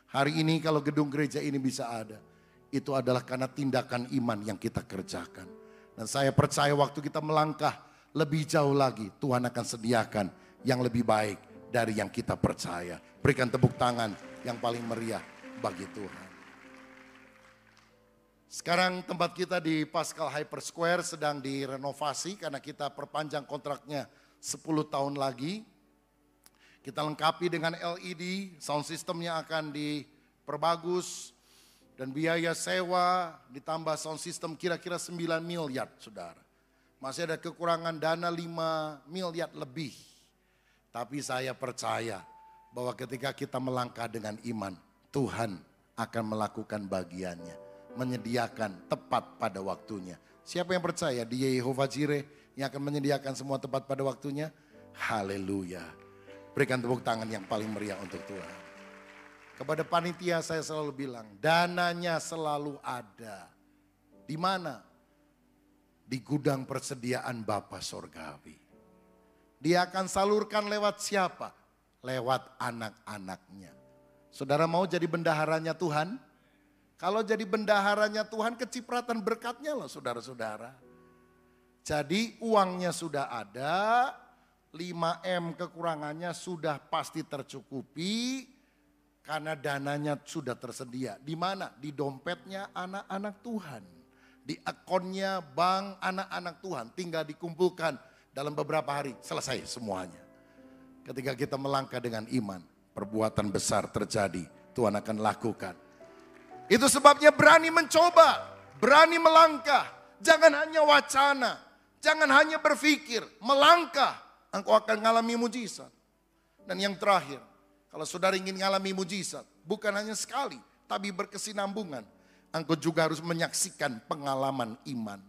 Hari ini kalau gedung gereja ini bisa ada, itu adalah karena tindakan iman yang kita kerjakan. Dan saya percaya waktu kita melangkah lebih jauh lagi, Tuhan akan sediakan yang lebih baik dari yang kita percaya. Berikan tepuk tangan yang paling meriah bagi Tuhan. Sekarang tempat kita di Paschal Hyper Square sedang direnovasi karena kita perpanjang kontraknya 10 tahun lagi. Kita lengkapi dengan LED, sound systemnya akan diperbagus. Dan biaya sewa ditambah sound system kira-kira 9 miliar, saudara. Masih ada kekurangan dana 5 miliar lebih. Tapi saya percaya bahwa ketika kita melangkah dengan iman, Tuhan akan melakukan bagiannya. Menyediakan tepat pada waktunya. Siapa yang percaya Dia Yehovah Jireh yang akan menyediakan semua tepat pada waktunya? Haleluya. Berikan tepuk tangan yang paling meriah untuk Tuhan. Kepada panitia saya selalu bilang, dananya selalu ada. Di mana? Di gudang persediaan Bapa Sorgawi. Dia akan salurkan lewat siapa? Lewat anak-anaknya. Saudara mau jadi bendaharanya Tuhan? Kalau jadi bendaharanya Tuhan, kecipratan berkatnya loh saudara-saudara. Jadi uangnya sudah ada, 5M kekurangannya sudah pasti tercukupi, karena dananya sudah tersedia. Di mana? Di dompetnya anak-anak Tuhan. Di akunnya bank anak-anak Tuhan. Tinggal dikumpulkan dalam beberapa hari, selesai semuanya. Ketika kita melangkah dengan iman, perbuatan besar terjadi, Tuhan akan lakukan. Itu sebabnya berani mencoba, berani melangkah. Jangan hanya wacana, jangan hanya berpikir, melangkah. Engkau akan mengalami mujizat. Dan yang terakhir, kalau saudara ingin mengalami mujizat, bukan hanya sekali, tapi berkesinambungan. Engkau juga harus menyaksikan pengalaman iman.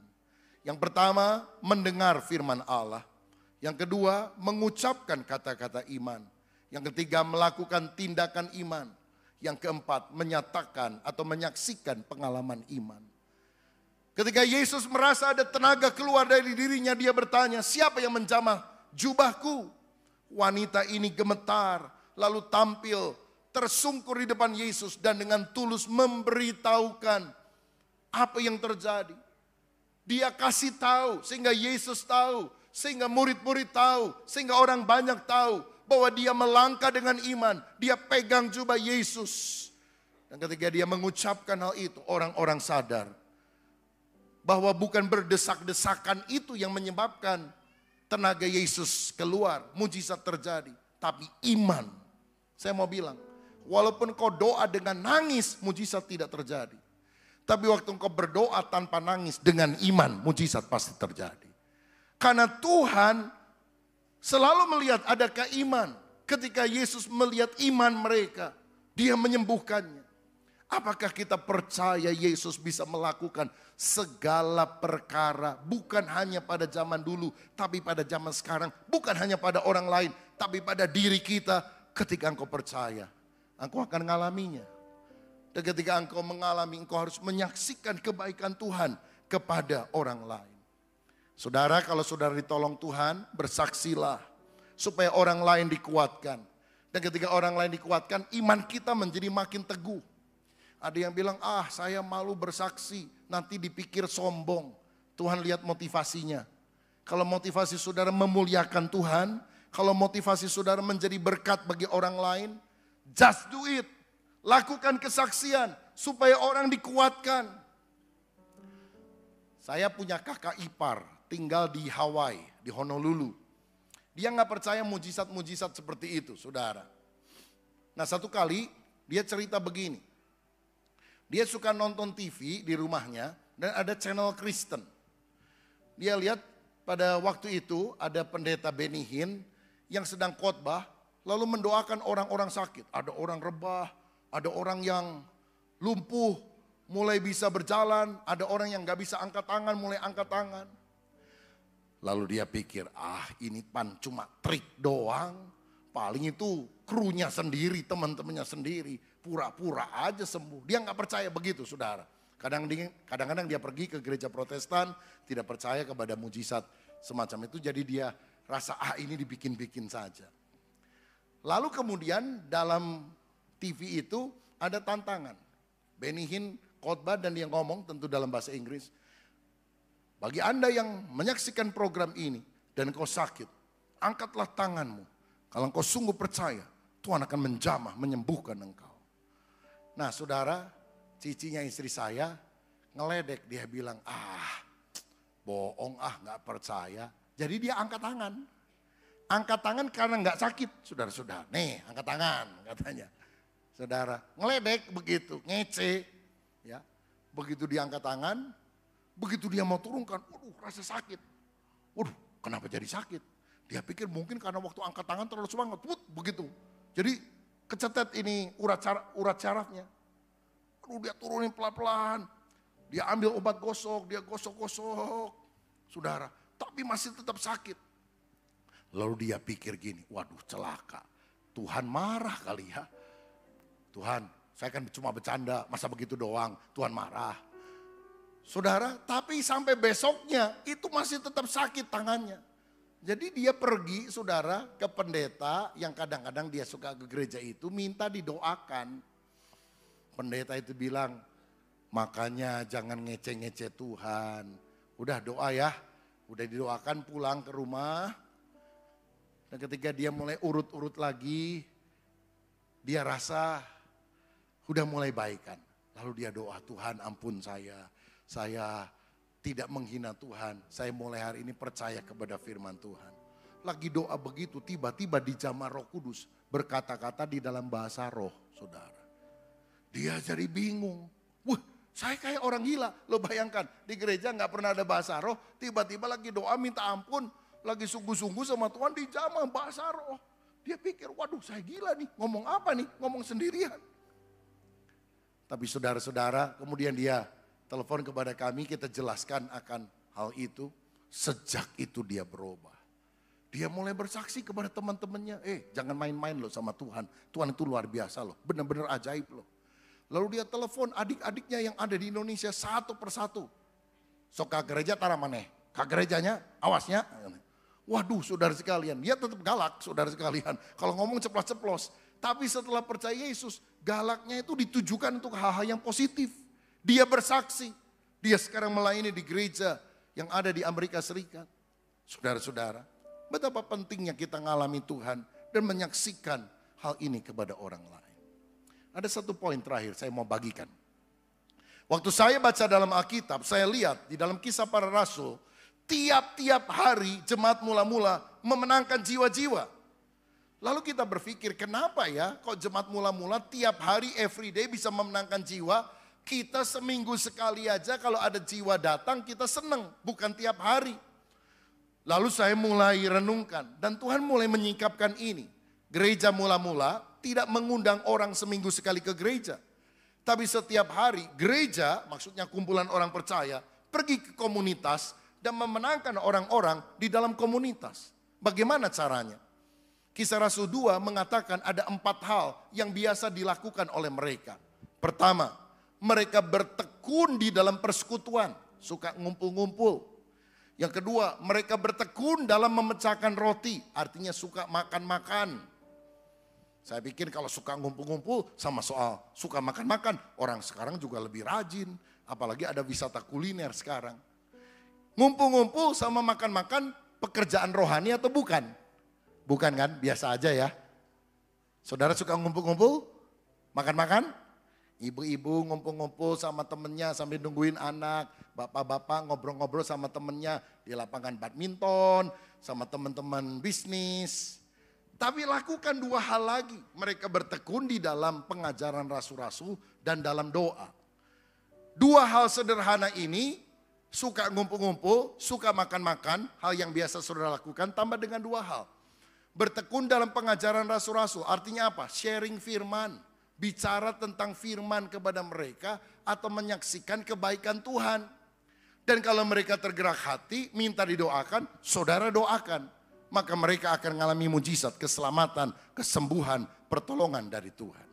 Yang pertama, mendengar firman Allah. Yang kedua, mengucapkan kata-kata iman. Yang ketiga, melakukan tindakan iman. Yang keempat, menyatakan atau menyaksikan pengalaman iman. Ketika Yesus merasa ada tenaga keluar dari dirinya, dia bertanya, siapa yang menjamah jubahku? Wanita ini gemetar, lalu tampil tersungkur di depan Yesus dan dengan tulus memberitahukan apa yang terjadi. Dia kasih tahu sehingga Yesus tahu, sehingga murid-murid tahu, sehingga orang banyak tahu bahwa dia melangkah dengan iman, dia pegang jubah Yesus. Dan ketika dia mengucapkan hal itu, orang-orang sadar bahwa bukan berdesak-desakan itu yang menyebabkan tenaga Yesus keluar, mujizat terjadi, tapi iman. Saya mau bilang, walaupun kau doa dengan nangis, mujizat tidak terjadi. Tapi waktu engkau berdoa tanpa nangis dengan iman, mujizat pasti terjadi. Karena Tuhan selalu melihat adakah iman. Ketika Yesus melihat iman mereka, dia menyembuhkannya. Apakah kita percaya Yesus bisa melakukan segala perkara, bukan hanya pada zaman dulu, tapi pada zaman sekarang, bukan hanya pada orang lain, tapi pada diri kita. Ketika engkau percaya, engkau akan mengalaminya. Dan ketika engkau mengalami, engkau harus menyaksikan kebaikan Tuhan kepada orang lain. Saudara, kalau saudara ditolong Tuhan, bersaksilah supaya orang lain dikuatkan. Dan ketika orang lain dikuatkan, iman kita menjadi makin teguh. Ada yang bilang, saya malu bersaksi, nanti dipikir sombong. Tuhan lihat motivasinya. Kalau motivasi saudara memuliakan Tuhan, kalau motivasi saudara menjadi berkat bagi orang lain, just do it. Lakukan kesaksian supaya orang dikuatkan. Saya punya kakak ipar, tinggal di Hawaii, di Honolulu. Dia nggak percaya mujizat-mujizat seperti itu, saudara. Nah, satu kali dia cerita begini. Dia suka nonton TV di rumahnya dan ada channel Kristen. Dia lihat pada waktu itu ada pendeta Benny Hinn yang sedang khotbah lalu mendoakan orang-orang sakit. Ada orang rebah, ada orang yang lumpuh mulai bisa berjalan, ada orang yang gak bisa angkat tangan mulai angkat tangan. Lalu dia pikir, ini pan cuma trik doang, Paling itu krunya sendiri, teman-temannya sendiri. Pura-pura aja sembuh. Dia nggak percaya begitu, saudara. Kadang-kadang dia pergi ke gereja Protestan, tidak percaya kepada mujizat semacam itu. Jadi dia rasa ini dibikin-bikin saja. Lalu kemudian dalam TV itu ada tantangan. Benny Hinn khotbah dan dia ngomong tentu dalam bahasa Inggris. Bagi Anda yang menyaksikan program ini dan kau sakit, angkatlah tanganmu. Kalau engkau sungguh percaya, Tuhan akan menjamah, menyembuhkan engkau. Nah saudara, cicinya istri saya ngeledek, dia bilang, bohong gak percaya. Jadi dia angkat tangan. Angkat tangan karena gak sakit, saudara-saudara. Nih angkat tangan katanya. Saudara, ngeledek begitu, ngece. Ya, begitu dia angkat tangan, begitu dia mau turunkan, rasa sakit. Kenapa jadi sakit? Dia pikir mungkin karena waktu angkat tangan terlalu semangat, begitu. Jadi kecetet ini urat syarafnya. Dia turunin pelan-pelan. Dia ambil obat gosok, dia gosok-gosok. Saudara, tapi masih tetap sakit. Lalu dia pikir gini, waduh celaka. Tuhan marah kali ya. Tuhan, saya kan cuma bercanda, masa begitu doang, Tuhan marah. Saudara, tapi sampai besoknya itu masih tetap sakit tangannya. Jadi dia pergi, saudara, ke pendeta yang kadang-kadang dia suka ke gereja itu, minta didoakan. Pendeta itu bilang, makanya jangan ngece-ngece Tuhan. Udah doa ya, udah didoakan pulang ke rumah. Dan ketika dia mulai urut-urut lagi, dia rasa udah mulai baikan. Lalu dia doa, Tuhan ampun saya tidak menghina Tuhan. Saya mulai hari ini percaya kepada firman Tuhan. Lagi doa begitu, tiba-tiba dijamah Roh Kudus berkata-kata di dalam bahasa roh, saudara. Dia jadi bingung. Saya kayak orang gila. Lo bayangkan, di gereja gak pernah ada bahasa roh, tiba-tiba lagi doa minta ampun, lagi sungguh-sungguh sama Tuhan dijamah bahasa roh. Dia pikir, waduh saya gila nih, ngomong apa nih, ngomong sendirian. Tapi saudara-saudara, kemudian dia telepon kepada kami, kita jelaskan akan hal itu. Sejak itu dia berubah. Dia mulai bersaksi kepada teman-temannya, jangan main-main loh sama Tuhan. Tuhan itu luar biasa loh, benar-benar ajaib loh. Lalu dia telepon adik-adiknya yang ada di Indonesia satu persatu. Sok ke gereja tara maneh, ke gerejanya awasnya. Waduh saudara sekalian, dia tetap galak saudara sekalian. Kalau ngomong ceplos-ceplos. Tapi setelah percaya Yesus, galaknya itu ditujukan untuk hal-hal yang positif. Dia bersaksi. Dia sekarang melayani di gereja yang ada di Amerika Serikat. Saudara-saudara, betapa pentingnya kita ngalami Tuhan dan menyaksikan hal ini kepada orang lain. Ada satu poin terakhir saya mau bagikan. Waktu saya baca dalam Alkitab, saya lihat di dalam Kisah Para Rasul, tiap-tiap hari jemaat mula-mula memenangkan jiwa-jiwa. Lalu kita berpikir kenapa ya kok jemaat mula-mula tiap hari everyday bisa memenangkan jiwa. Kita seminggu sekali aja kalau ada jiwa datang kita seneng, bukan tiap hari. Lalu saya mulai renungkan dan Tuhan mulai menyingkapkan ini. Gereja mula-mula tidak mengundang orang seminggu sekali ke gereja. Tapi setiap hari gereja, maksudnya kumpulan orang percaya, pergi ke komunitas dan memenangkan orang-orang di dalam komunitas. Bagaimana caranya? Kisah Rasul 2 mengatakan ada 4 hal yang biasa dilakukan oleh mereka. Pertama, mereka bertekun di dalam persekutuan, suka ngumpul-ngumpul. Yang kedua, mereka bertekun dalam memecahkan roti, artinya suka makan-makan. Saya pikir kalau suka ngumpul-ngumpul sama soal suka makan-makan, orang sekarang juga lebih rajin, apalagi ada wisata kuliner sekarang. Ngumpul-ngumpul sama makan-makan pekerjaan rohani atau bukan? Bukan kan, biasa aja ya. Saudara suka ngumpul-ngumpul, makan-makan? Ibu-ibu ngumpul-ngumpul sama temennya sambil nungguin anak. Bapak-bapak ngobrol-ngobrol sama temennya di lapangan badminton, sama teman-teman bisnis. Tapi lakukan 2 hal lagi. Mereka bertekun di dalam pengajaran rasul-rasul dan dalam doa. 2 hal sederhana ini, suka ngumpul-ngumpul, suka makan-makan, hal yang biasa saudara lakukan, tambah dengan 2 hal. Bertekun dalam pengajaran rasul-rasul, artinya apa? Sharing firman, bicara tentang firman kepada mereka atau menyaksikan kebaikan Tuhan. Dan kalau mereka tergerak hati, minta didoakan, saudara doakan. maka mereka akan mengalami mujizat, keselamatan, kesembuhan, pertolongan dari Tuhan.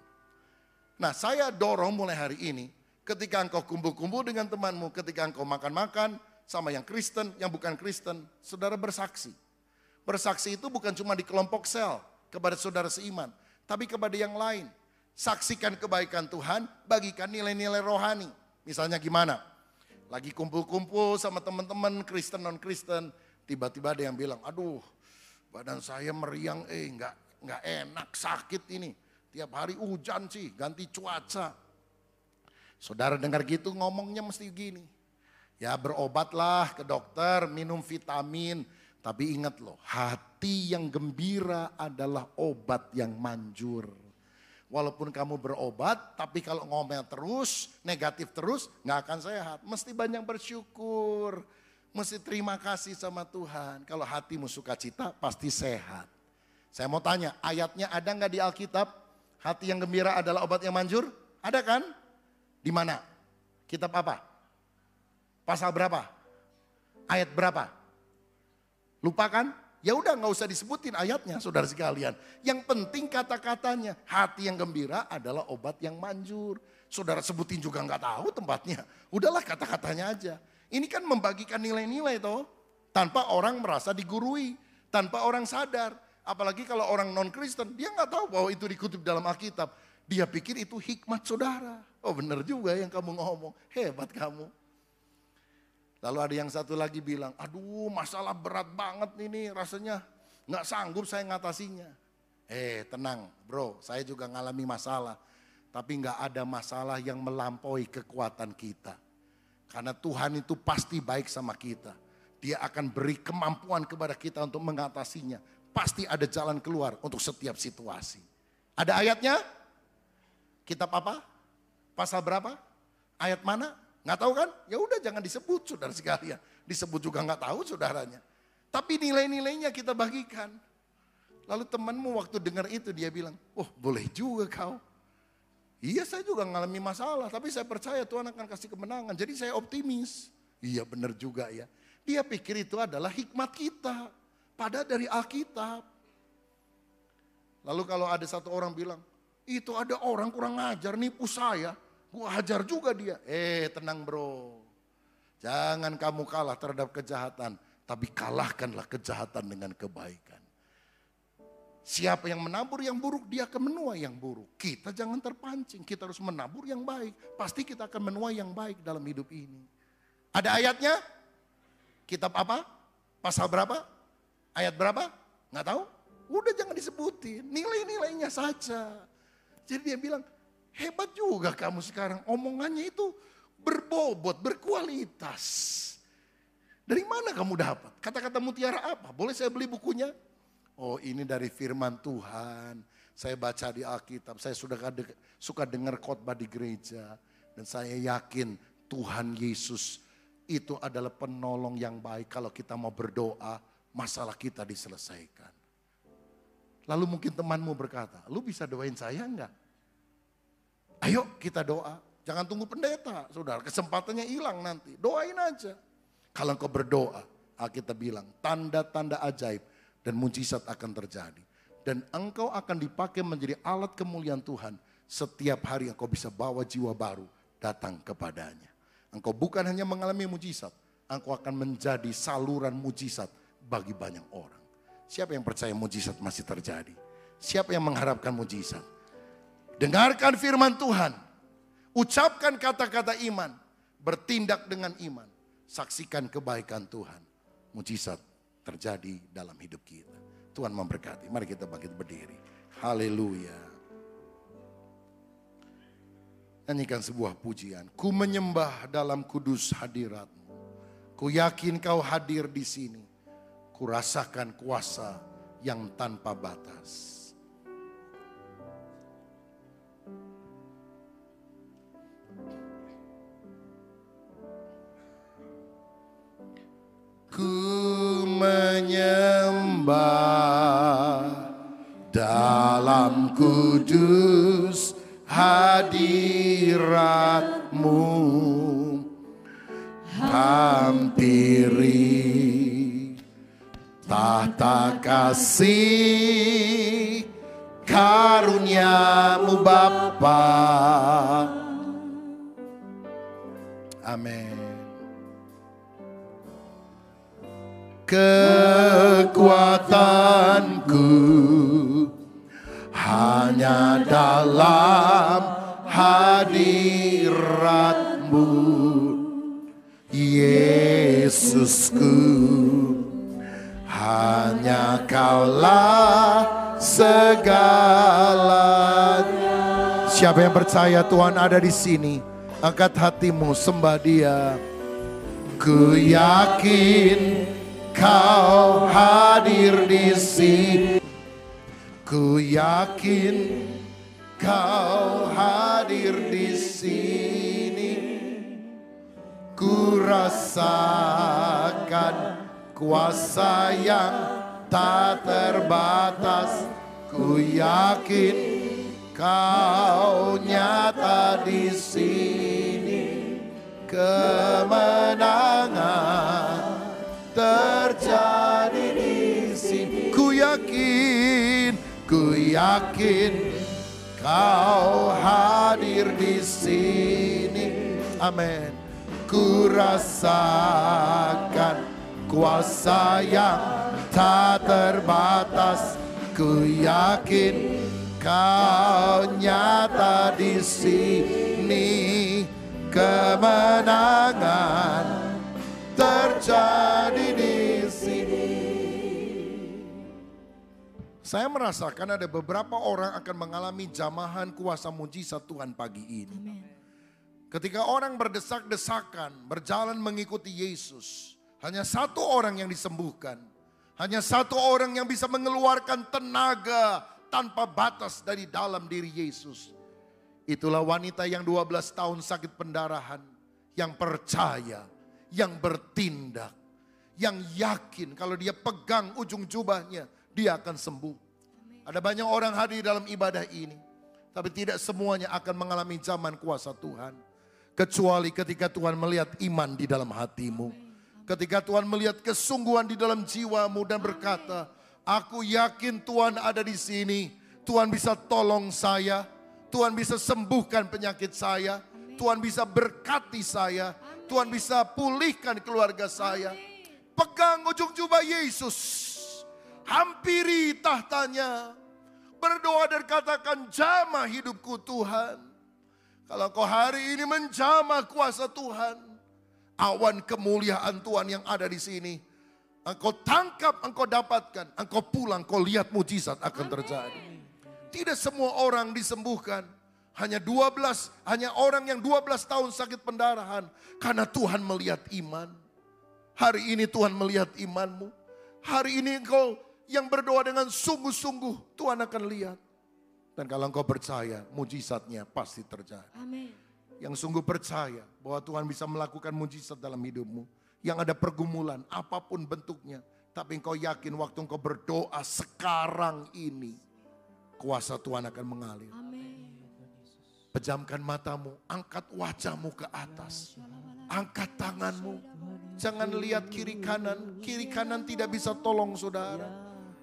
Nah, saya dorong mulai hari ini, ketika engkau kumpul-kumpul dengan temanmu, ketika engkau makan-makan sama yang Kristen, yang bukan Kristen, saudara bersaksi. Bersaksi itu bukan cuma di kelompok sel, kepada saudara seiman, tapi kepada yang lain. Saksikan kebaikan Tuhan, bagikan nilai-nilai rohani. Misalnya gimana? Lagi kumpul-kumpul sama teman-teman Kristen, non-Kristen, tiba-tiba ada yang bilang, aduh badan saya meriang, nggak enak, sakit ini. Tiap hari hujan sih, ganti cuaca. Saudara dengar gitu ngomongnya mesti gini. Ya berobatlah ke dokter, minum vitamin. Tapi ingat loh, hati yang gembira adalah obat yang manjur. Walaupun kamu berobat, tapi kalau ngomel terus, negatif terus, nggak akan sehat. Mesti banyak bersyukur, mesti terima kasih sama Tuhan. Kalau hatimu sukacita, pasti sehat. Saya mau tanya, ayatnya ada nggak di Alkitab? Hati yang gembira adalah obat yang manjur? Ada kan? Di mana? Kitab apa? Pasal berapa? Ayat berapa? Lupa kan? Ya udah nggak usah disebutin ayatnya saudara sekalian. Yang penting kata-katanya. Hati yang gembira adalah obat yang manjur. Saudara sebutin juga nggak tahu tempatnya. Udahlah kata-katanya aja. Ini kan membagikan nilai-nilai toh. Tanpa orang merasa digurui. Tanpa orang sadar. Apalagi kalau orang non-Kristen, dia nggak tahu bahwa itu dikutip dalam Alkitab. Dia pikir itu hikmat saudara. Oh benar juga yang kamu ngomong, hebat kamu. Lalu ada yang satu lagi bilang, aduh masalah berat banget ini rasanya. Nggak sanggup saya ngatasinya. Tenang bro, saya juga ngalami masalah. Tapi nggak ada masalah yang melampaui kekuatan kita. Karena Tuhan itu pasti baik sama kita. Dia akan beri kemampuan kepada kita untuk mengatasinya. Pasti ada jalan keluar untuk setiap situasi. Ada ayatnya? Kitab apa? Pasal berapa? Ayat mana? Nggak tahu kan? Ya udah jangan disebut saudara sekalian. Disebut juga nggak tahu saudaranya. Tapi nilai-nilainya kita bagikan. Lalu temanmu waktu dengar itu dia bilang, oh boleh juga kau. Iya saya juga mengalami masalah, tapi saya percaya Tuhan akan kasih kemenangan. Jadi saya optimis. Iya benar juga ya. Dia pikir itu adalah hikmat kita. Padahal dari Alkitab. Lalu kalau ada satu orang bilang, itu ada orang kurang ajar nipu saya. Gua hajar juga dia. Tenang bro. Jangan kamu kalah terhadap kejahatan. Tapi kalahkanlah kejahatan dengan kebaikan. Siapa yang menabur yang buruk, dia akan menuai yang buruk. Kita jangan terpancing, kita harus menabur yang baik. Pasti kita akan menuai yang baik dalam hidup ini. Ada ayatnya? Kitab apa? Pasal berapa? Ayat berapa? Nggak tahu? Udah jangan disebutin, nilai-nilainya saja. Jadi dia bilang, hebat juga kamu sekarang, omongannya itu berbobot, berkualitas. Dari mana kamu dapat? Kata-kata mutiara apa? Boleh saya beli bukunya? Oh ini dari firman Tuhan, saya baca di Alkitab, saya suka dengar khotbah di gereja. Dan saya yakin Tuhan Yesus itu adalah penolong yang baik kalau kita mau berdoa, masalah kita diselesaikan. Lalu mungkin temanmu berkata, lu bisa doain saya enggak? Ayo kita doa, jangan tunggu pendeta saudara, kesempatannya hilang nanti, doain aja. Kalau engkau berdoa, Alkitab bilang tanda-tanda ajaib dan mujizat akan terjadi. Dan engkau akan dipakai menjadi alat kemuliaan Tuhan. Setiap hari engkau bisa bawa jiwa baru datang kepadanya. Engkau bukan hanya mengalami mujizat, engkau akan menjadi saluran mujizat bagi banyak orang. Siapa yang percaya mujizat masih terjadi? Siapa yang mengharapkan mujizat? Dengarkan firman Tuhan. Ucapkan kata-kata iman. Bertindak dengan iman. Saksikan kebaikan Tuhan. Mujizat terjadi dalam hidup kita. Tuhan memberkati. Mari kita bangkit berdiri. Haleluya. Nyanyikan sebuah pujian. Ku menyembah dalam kudus hadirat-Mu. Ku yakin Kau hadir di sini. Ku rasakan kuasa yang tanpa batas. Ku menyembah dalam kudus hadirat-Mu, hampiri tahta kasih karuniamu Bapa. Amin. Kekuatanku hanya dalam hadirat-Mu, Yesusku. Hanya Kaulah segalanya. Siapa yang percaya Tuhan ada di sini? Angkat hatimu, sembah Dia. Ku yakin Kau hadir di sini. Ku yakin Kau hadir di sini. Ku rasakan kuasa yang tak terbatas. Ku yakin Kau nyata di sini. Kemenangan terjadi di sini. Ku yakin Kau hadir di sini. Amin. Ku rasakan kuasa yang tak terbatas. Ku yakin Kau nyata di sini. Kemenangan terjadi di sini. Saya merasakan ada beberapa orang akan mengalami jamahan kuasa mujizat Tuhan pagi ini. Amen. Ketika orang berdesak-desakan, berjalan mengikuti Yesus, hanya satu orang yang disembuhkan. Hanya satu orang yang bisa mengeluarkan tenaga tanpa batas dari dalam diri Yesus. Itulah wanita yang 12 tahun sakit pendarahan, yang percaya, yang bertindak, yang yakin kalau dia pegang ujung jubahnya, dia akan sembuh. Ada banyak orang hadir dalam ibadah ini, tapi tidak semuanya akan mengalami zaman kuasa Tuhan. Kecuali ketika Tuhan melihat iman di dalam hatimu. Ketika Tuhan melihat kesungguhan di dalam jiwamu dan berkata, aku yakin Tuhan ada di sini. Tuhan bisa tolong saya. Tuhan bisa sembuhkan penyakit saya. Tuhan bisa berkati saya. Tuhan bisa pulihkan keluarga saya. Pegang ujung jubah Yesus. Hampiri tahtanya. Berdoa dan katakan, jamah hidupku Tuhan. Kalau kau hari ini menjamah kuasa Tuhan, awan kemuliaan Tuhan yang ada di sini, engkau tangkap, engkau dapatkan, engkau pulang, kau lihat mujizat akan terjadi. Tidak semua orang disembuhkan. Hanya orang yang 12 tahun sakit pendarahan. Karena Tuhan melihat iman. Hari ini Tuhan melihat imanmu. Hari ini engkau yang berdoa dengan sungguh-sungguh, Tuhan akan lihat. Dan kalau engkau percaya, mujizatnya pasti terjadi. Amin. Yang sungguh percaya bahwa Tuhan bisa melakukan mujizat dalam hidupmu. Yang ada pergumulan, apapun bentuknya. Tapi engkau yakin waktu engkau berdoa sekarang ini, kuasa Tuhan akan mengalir. Amin. Pejamkan matamu, angkat wajahmu ke atas. Angkat tanganmu. Jangan lihat kiri kanan. Kiri kanan tidak bisa tolong saudara.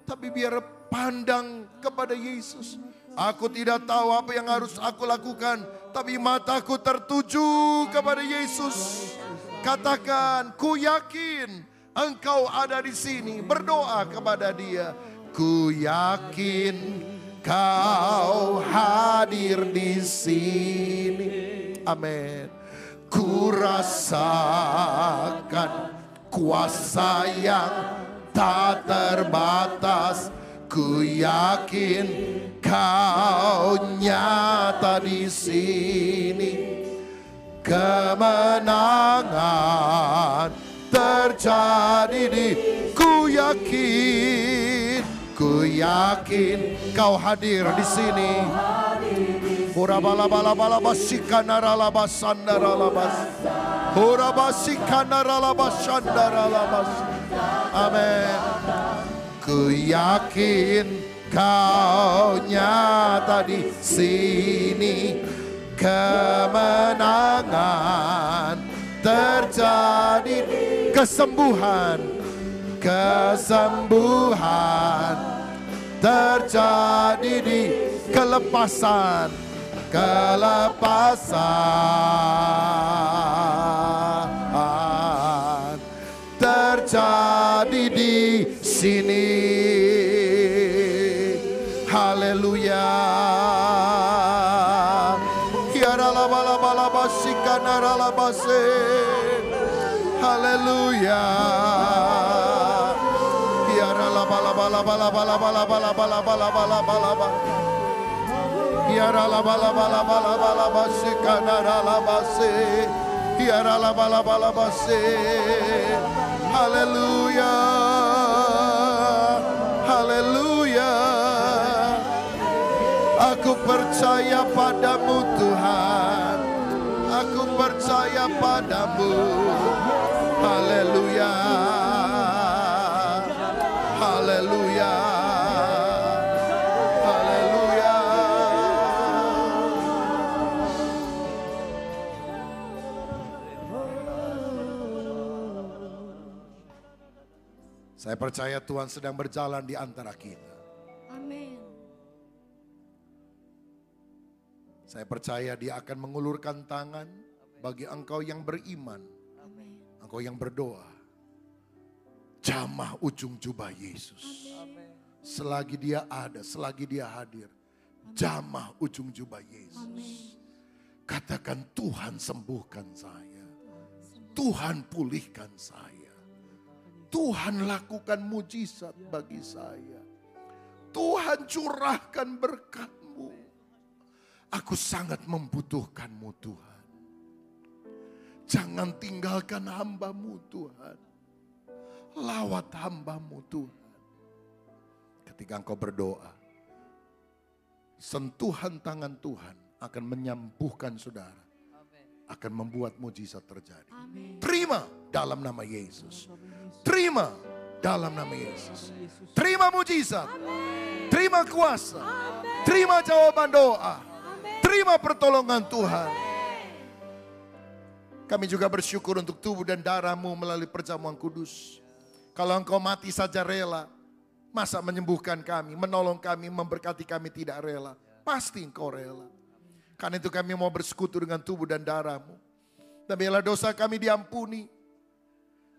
Tapi biar pandang kepada Yesus. Aku tidak tahu apa yang harus aku lakukan. Tapi mataku tertuju kepada Yesus. Katakan, ku yakin Engkau ada di sini. Berdoa kepada Dia. Ku yakin Kau hadir di sini. Amin. Ku rasakan kuasa yang tak terbatas. Ku yakin Kau nyata di sini. Kemenangan terjadi di. Ku yakin Kau hadir di sini. Amin. Ku yakin Kau nyata di sini. Kemenangan terjadi. Kesembuhan kesembuhan terjadi di kelepasan, kelepasan terjadi di sini. Haleluya. Haleluya. Haleluya. Haleluya. Aku percaya padamu Tuhan. Aku percaya padamu. Haleluya. Haleluya. Haleluya. Saya percaya Tuhan sedang berjalan di antara kita. Amin. Saya percaya Dia akan mengulurkan tangan bagi engkau yang beriman. Amin. Engkau yang berdoa. Jamah ujung jubah Yesus. Amin. Selagi Dia ada, selagi Dia hadir. Jamah ujung jubah Yesus. Amin. Katakan, Tuhan sembuhkan saya. Tuhan pulihkan saya. Tuhan lakukan mujizat bagi saya. Tuhan curahkan berkat-Mu. Aku sangat membutuhkan-Mu Tuhan. Jangan tinggalkan hamba-Mu Tuhan. Lawat hamba-Mu Tuhan. Ketika engkau berdoa, sentuhan tangan Tuhan akan menyembuhkan saudara. Akan membuat mujizat terjadi. Amin. Terima dalam nama Yesus. Terima dalam nama Yesus. Terima mujizat. Terima kuasa. Terima jawaban doa. Terima pertolongan Tuhan. Kami juga bersyukur untuk tubuh dan darah-Mu melalui perjamuan kudus. Kalau engkau mati saja rela, masa menyembuhkan kami, menolong kami, memberkati kami tidak rela? Pasti engkau rela. Karena itu kami mau bersekutu dengan tubuh dan darah-Mu. Dan biarlah dosa kami diampuni.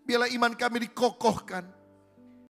Biarlah iman kami dikokohkan.